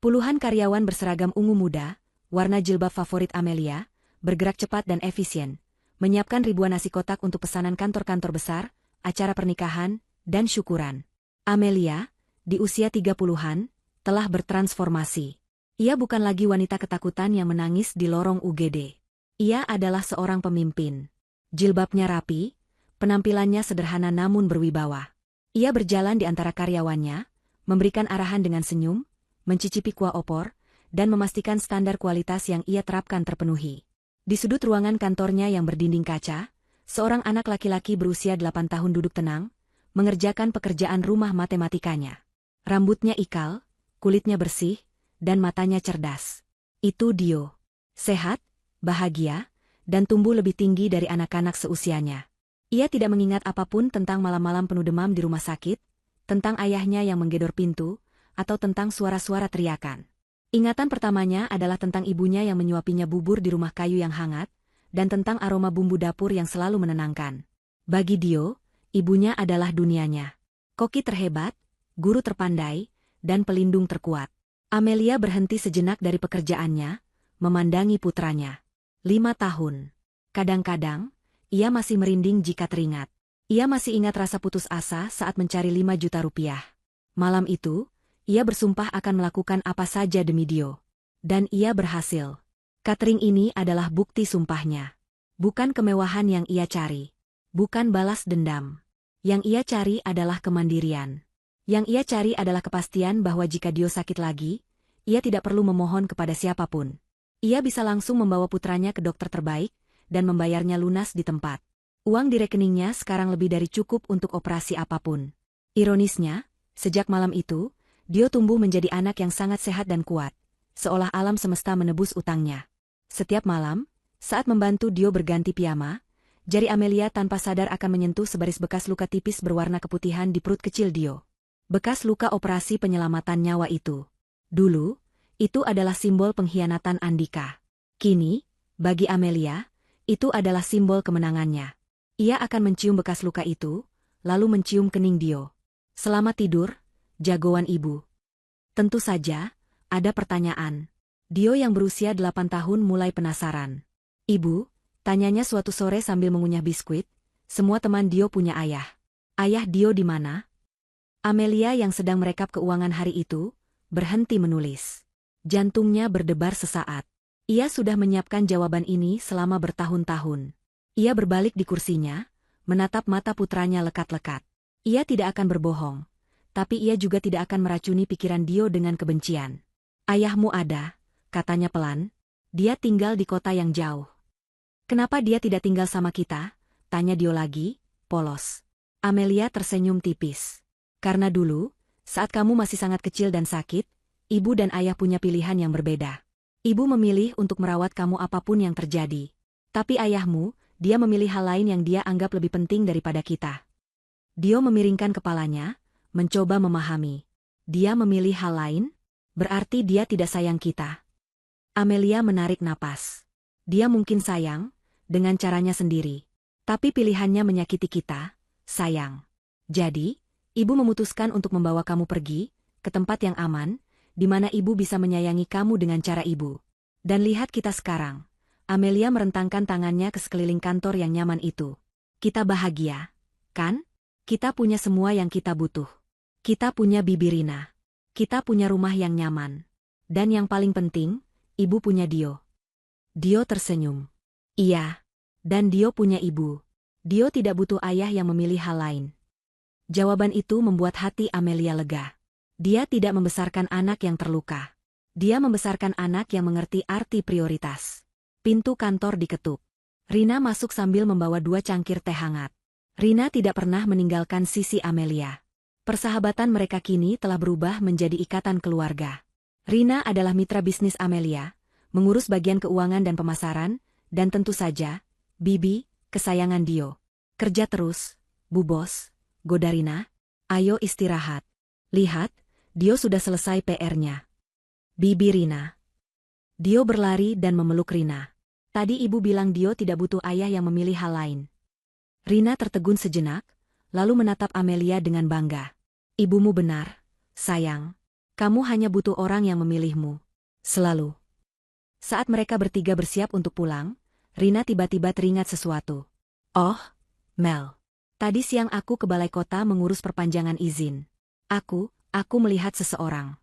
Puluhan karyawan berseragam ungu muda, warna jilbab favorit Amelia, bergerak cepat dan efisien, menyiapkan ribuan nasi kotak untuk pesanan kantor-kantor besar, acara pernikahan, dan syukuran. Amelia, di usia 30-an, telah bertransformasi. Ia bukan lagi wanita ketakutan yang menangis di lorong UGD. Ia adalah seorang pemimpin. Jilbabnya rapi, penampilannya sederhana namun berwibawa. Ia berjalan di antara karyawannya, memberikan arahan dengan senyum, mencicipi kuah opor, dan memastikan standar kualitas yang ia terapkan terpenuhi. Di sudut ruangan kantornya yang berdinding kaca, seorang anak laki-laki berusia 8 tahun duduk tenang, mengerjakan pekerjaan rumah matematikanya. Rambutnya ikal, kulitnya bersih, dan matanya cerdas. Itu Dio. Sehat, bahagia, dan tumbuh lebih tinggi dari anak-anak seusianya. Ia tidak mengingat apapun tentang malam-malam penuh demam di rumah sakit, tentang ayahnya yang menggedor pintu, atau tentang suara-suara teriakan. Ingatan pertamanya adalah tentang ibunya yang menyuapinya bubur di rumah kayu yang hangat, dan tentang aroma bumbu dapur yang selalu menenangkan. Bagi Dio, ibunya adalah dunianya. Koki terhebat, guru terpandai, dan pelindung terkuat. Amelia berhenti sejenak dari pekerjaannya, memandangi putranya. 5 tahun. Kadang-kadang, ia masih merinding jika teringat. Ia masih ingat rasa putus asa saat mencari 5 juta rupiah. Malam itu, ia bersumpah akan melakukan apa saja demi Dio. Dan ia berhasil. Catering ini adalah bukti sumpahnya. Bukan kemewahan yang ia cari. Bukan balas dendam. Yang ia cari adalah kemandirian. Yang ia cari adalah kepastian bahwa jika Dio sakit lagi, ia tidak perlu memohon kepada siapapun. Ia bisa langsung membawa putranya ke dokter terbaik dan membayarnya lunas di tempat. Uang di rekeningnya sekarang lebih dari cukup untuk operasi apapun. Ironisnya, sejak malam itu, Dio tumbuh menjadi anak yang sangat sehat dan kuat, seolah alam semesta menebus utangnya. Setiap malam, saat membantu Dio berganti piyama, jari Amelia tanpa sadar akan menyentuh sebaris bekas luka tipis berwarna keputihan di perut kecil Dio. Bekas luka operasi penyelamatan nyawa itu. Dulu, itu adalah simbol pengkhianatan Andika. Kini, bagi Amelia, itu adalah simbol kemenangannya. Ia akan mencium bekas luka itu, lalu mencium kening Dio. Selamat tidur, jagoan ibu. Tentu saja, ada pertanyaan. Dio yang berusia 8 tahun mulai penasaran. Ibu, tanyanya suatu sore sambil mengunyah biskuit, semua teman Dio punya ayah. Ayah Dio di mana? Amelia yang sedang merekap keuangan hari itu, berhenti menulis. Jantungnya berdebar sesaat. Ia sudah menyiapkan jawaban ini selama bertahun-tahun. Ia berbalik di kursinya, menatap mata putranya lekat-lekat. Ia tidak akan berbohong, tapi ia juga tidak akan meracuni pikiran Dio dengan kebencian. Ayahmu ada, katanya pelan. Dia tinggal di kota yang jauh. Kenapa dia tidak tinggal sama kita? Tanya Dio lagi, polos. Amelia tersenyum tipis. Karena dulu, saat kamu masih sangat kecil dan sakit, ibu dan ayah punya pilihan yang berbeda. Ibu memilih untuk merawat kamu apapun yang terjadi. Tapi ayahmu, dia memilih hal lain yang dia anggap lebih penting daripada kita. Dio memiringkan kepalanya, mencoba memahami. Dia memilih hal lain? Berarti dia tidak sayang kita. Amelia menarik napas. Dia mungkin sayang, dengan caranya sendiri. Tapi pilihannya menyakiti kita, sayang. Jadi, ibu memutuskan untuk membawa kamu pergi, ke tempat yang aman, di mana ibu bisa menyayangi kamu dengan cara ibu. Dan lihat kita sekarang. Amelia merentangkan tangannya ke sekeliling kantor yang nyaman itu. Kita bahagia, kan? Kita punya semua yang kita butuh. Kita punya Bibi Rina. Kita punya rumah yang nyaman. Dan yang paling penting, ibu punya Dio. Dio tersenyum. Iya. Dan Dio punya ibu. Dio tidak butuh ayah yang memilih hal lain. Jawaban itu membuat hati Amelia lega. Dia tidak membesarkan anak yang terluka. Dia membesarkan anak yang mengerti arti prioritas. Pintu kantor diketuk. Rina masuk sambil membawa 2 cangkir teh hangat. Rina tidak pernah meninggalkan sisi Amelia. Persahabatan mereka kini telah berubah menjadi ikatan keluarga. Rina adalah mitra bisnis Amelia, mengurus bagian keuangan dan pemasaran, dan tentu saja, Bibi, kesayangan Dio. Kerja terus, Bu Bos, goda Rina. Ayo istirahat. Lihat, Dio sudah selesai PR-nya. Bibi Rina. Dio berlari dan memeluk Rina. Tadi ibu bilang Dio tidak butuh ayah yang memilih hal lain. Rina tertegun sejenak, lalu menatap Amelia dengan bangga. Ibumu benar, sayang. Kamu hanya butuh orang yang memilihmu. Selalu. Saat mereka bertiga bersiap untuk pulang, Rina tiba-tiba teringat sesuatu. Oh, Mel. Tadi siang aku ke balai kota mengurus perpanjangan izin. Aku melihat seseorang.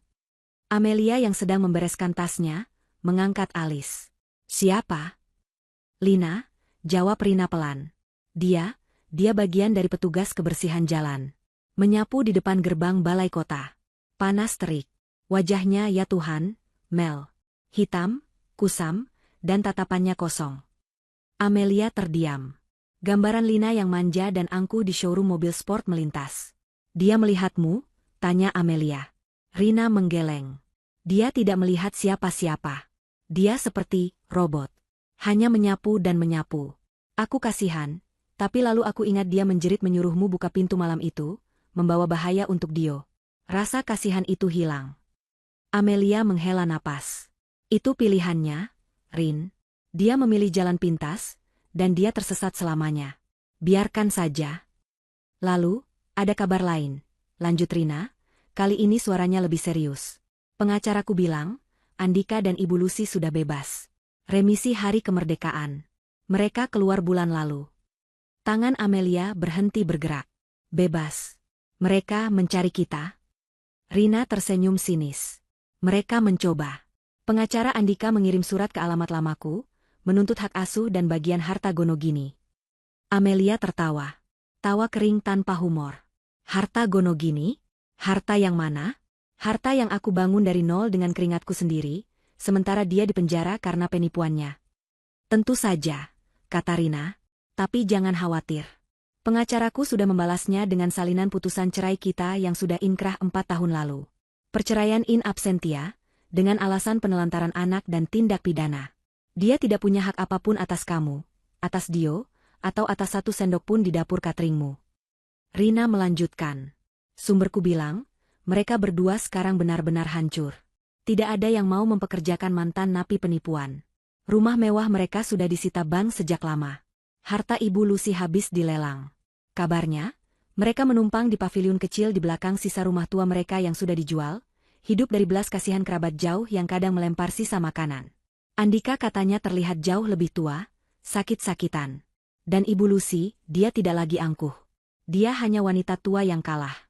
Amelia yang sedang membereskan tasnya, mengangkat alis. Siapa? Lina, jawab Rina pelan. Dia bagian dari petugas kebersihan jalan. Menyapu di depan gerbang balai kota. Panas terik. Wajahnya ya Tuhan, Mel. Hitam, kusam, dan tatapannya kosong. Amelia terdiam. Gambaran Lina yang manja dan angkuh di showroom mobil sport melintas. Dia melihatmu? Tanya Amelia. Rina menggeleng. Dia tidak melihat siapa-siapa. Dia seperti robot. Hanya menyapu dan menyapu. Aku kasihan, tapi lalu aku ingat dia menjerit menyuruhmu buka pintu malam itu, membawa bahaya untuk Dio. Rasa kasihan itu hilang. Amelia menghela napas. Itu pilihannya, Rin. Dia memilih jalan pintas, dan dia tersesat selamanya. Biarkan saja. Lalu, ada kabar lain. Lanjut Rina, kali ini suaranya lebih serius. Pengacaraku bilang, Andika dan Ibu Lucy sudah bebas. Remisi hari kemerdekaan. Mereka keluar bulan lalu. Tangan Amelia berhenti bergerak. Bebas. Mereka mencari kita. Rina tersenyum sinis. Mereka mencoba. Pengacara Andika mengirim surat ke alamat lamaku, menuntut hak asuh dan bagian harta Gonogini. Amelia tertawa. Tawa kering tanpa humor. Harta Gonogini? Harta yang mana? Harta yang aku bangun dari nol dengan keringatku sendiri, sementara dia dipenjara karena penipuannya. Tentu saja, kata Rina. Tapi jangan khawatir. Pengacaraku sudah membalasnya dengan salinan putusan cerai kita yang sudah inkrah 4 tahun lalu. Perceraian in absentia, dengan alasan penelantaran anak dan tindak pidana. Dia tidak punya hak apapun atas kamu, atas Dio, atau atas 1 sendok pun di dapur cateringmu. Rina melanjutkan. Sumberku bilang, mereka berdua sekarang benar-benar hancur. Tidak ada yang mau mempekerjakan mantan napi penipuan. Rumah mewah mereka sudah disita bank sejak lama. Harta Ibu Lucy habis dilelang. Kabarnya, mereka menumpang di paviliun kecil di belakang sisa rumah tua mereka yang sudah dijual, hidup dari belas kasihan kerabat jauh yang kadang melempar sisa makanan. Andika katanya terlihat jauh lebih tua, sakit-sakitan. Dan Ibu Lucy, dia tidak lagi angkuh. Dia hanya wanita tua yang kalah.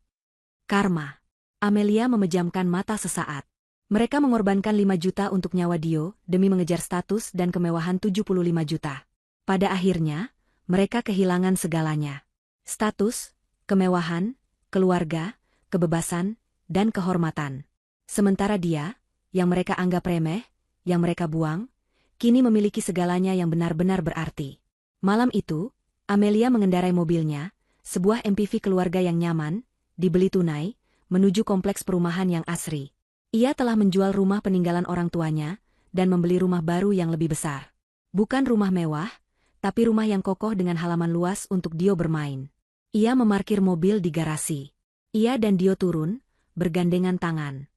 Karma. Amelia memejamkan mata sesaat. Mereka mengorbankan 5 juta untuk nyawa Dio demi mengejar status dan kemewahan 75 juta. Pada akhirnya, mereka kehilangan segalanya. Status, kemewahan, keluarga, kebebasan, dan kehormatan. Sementara dia, yang mereka anggap remeh, yang mereka buang, kini memiliki segalanya yang benar-benar berarti. Malam itu, Amelia mengendarai mobilnya, sebuah MPV keluarga yang nyaman, dibeli tunai, menuju kompleks perumahan yang asri. Ia telah menjual rumah peninggalan orang tuanya, dan membeli rumah baru yang lebih besar. Bukan rumah mewah, tapi rumah yang kokoh dengan halaman luas untuk Dio bermain. Ia memarkir mobil di garasi. Ia dan Dio turun, bergandengan tangan.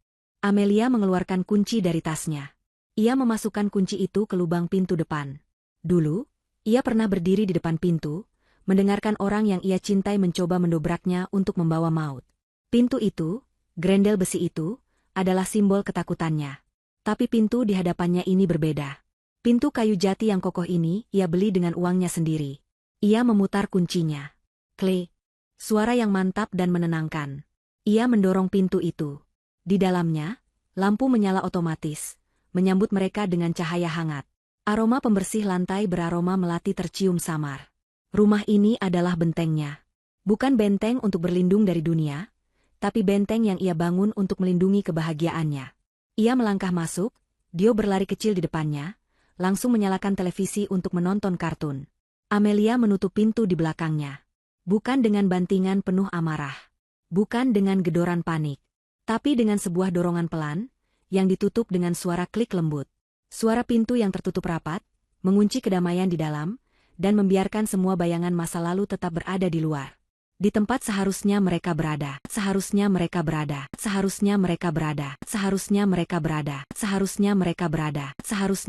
Amelia mengeluarkan kunci dari tasnya. Ia memasukkan kunci itu ke lubang pintu depan. Dulu, ia pernah berdiri di depan pintu, mendengarkan orang yang ia cintai mencoba mendobraknya untuk membawa maut. Pintu itu, grendel besi itu, adalah simbol ketakutannya. Tapi pintu di hadapannya ini berbeda. Pintu kayu jati yang kokoh ini ia beli dengan uangnya sendiri. Ia memutar kuncinya. Klik. Suara yang mantap dan menenangkan. Ia mendorong pintu itu. Di dalamnya, lampu menyala otomatis, menyambut mereka dengan cahaya hangat. Aroma pembersih lantai beraroma melati tercium samar. Rumah ini adalah bentengnya. Bukan benteng untuk berlindung dari dunia, tapi benteng yang ia bangun untuk melindungi kebahagiaannya. Ia melangkah masuk, Dio berlari kecil di depannya, langsung menyalakan televisi untuk menonton kartun. Amelia menutup pintu di belakangnya. Bukan dengan bantingan penuh amarah. Bukan dengan gedoran panik. Tapi dengan sebuah dorongan pelan, yang ditutup dengan suara klik lembut. Suara pintu yang tertutup rapat, mengunci kedamaian di dalam, dan membiarkan semua bayangan masa lalu tetap berada di luar. Di tempat seharusnya mereka berada. Seharusnya mereka berada. Seharusnya mereka berada. Seharusnya mereka berada. Seharusnya mereka berada. Seharusnya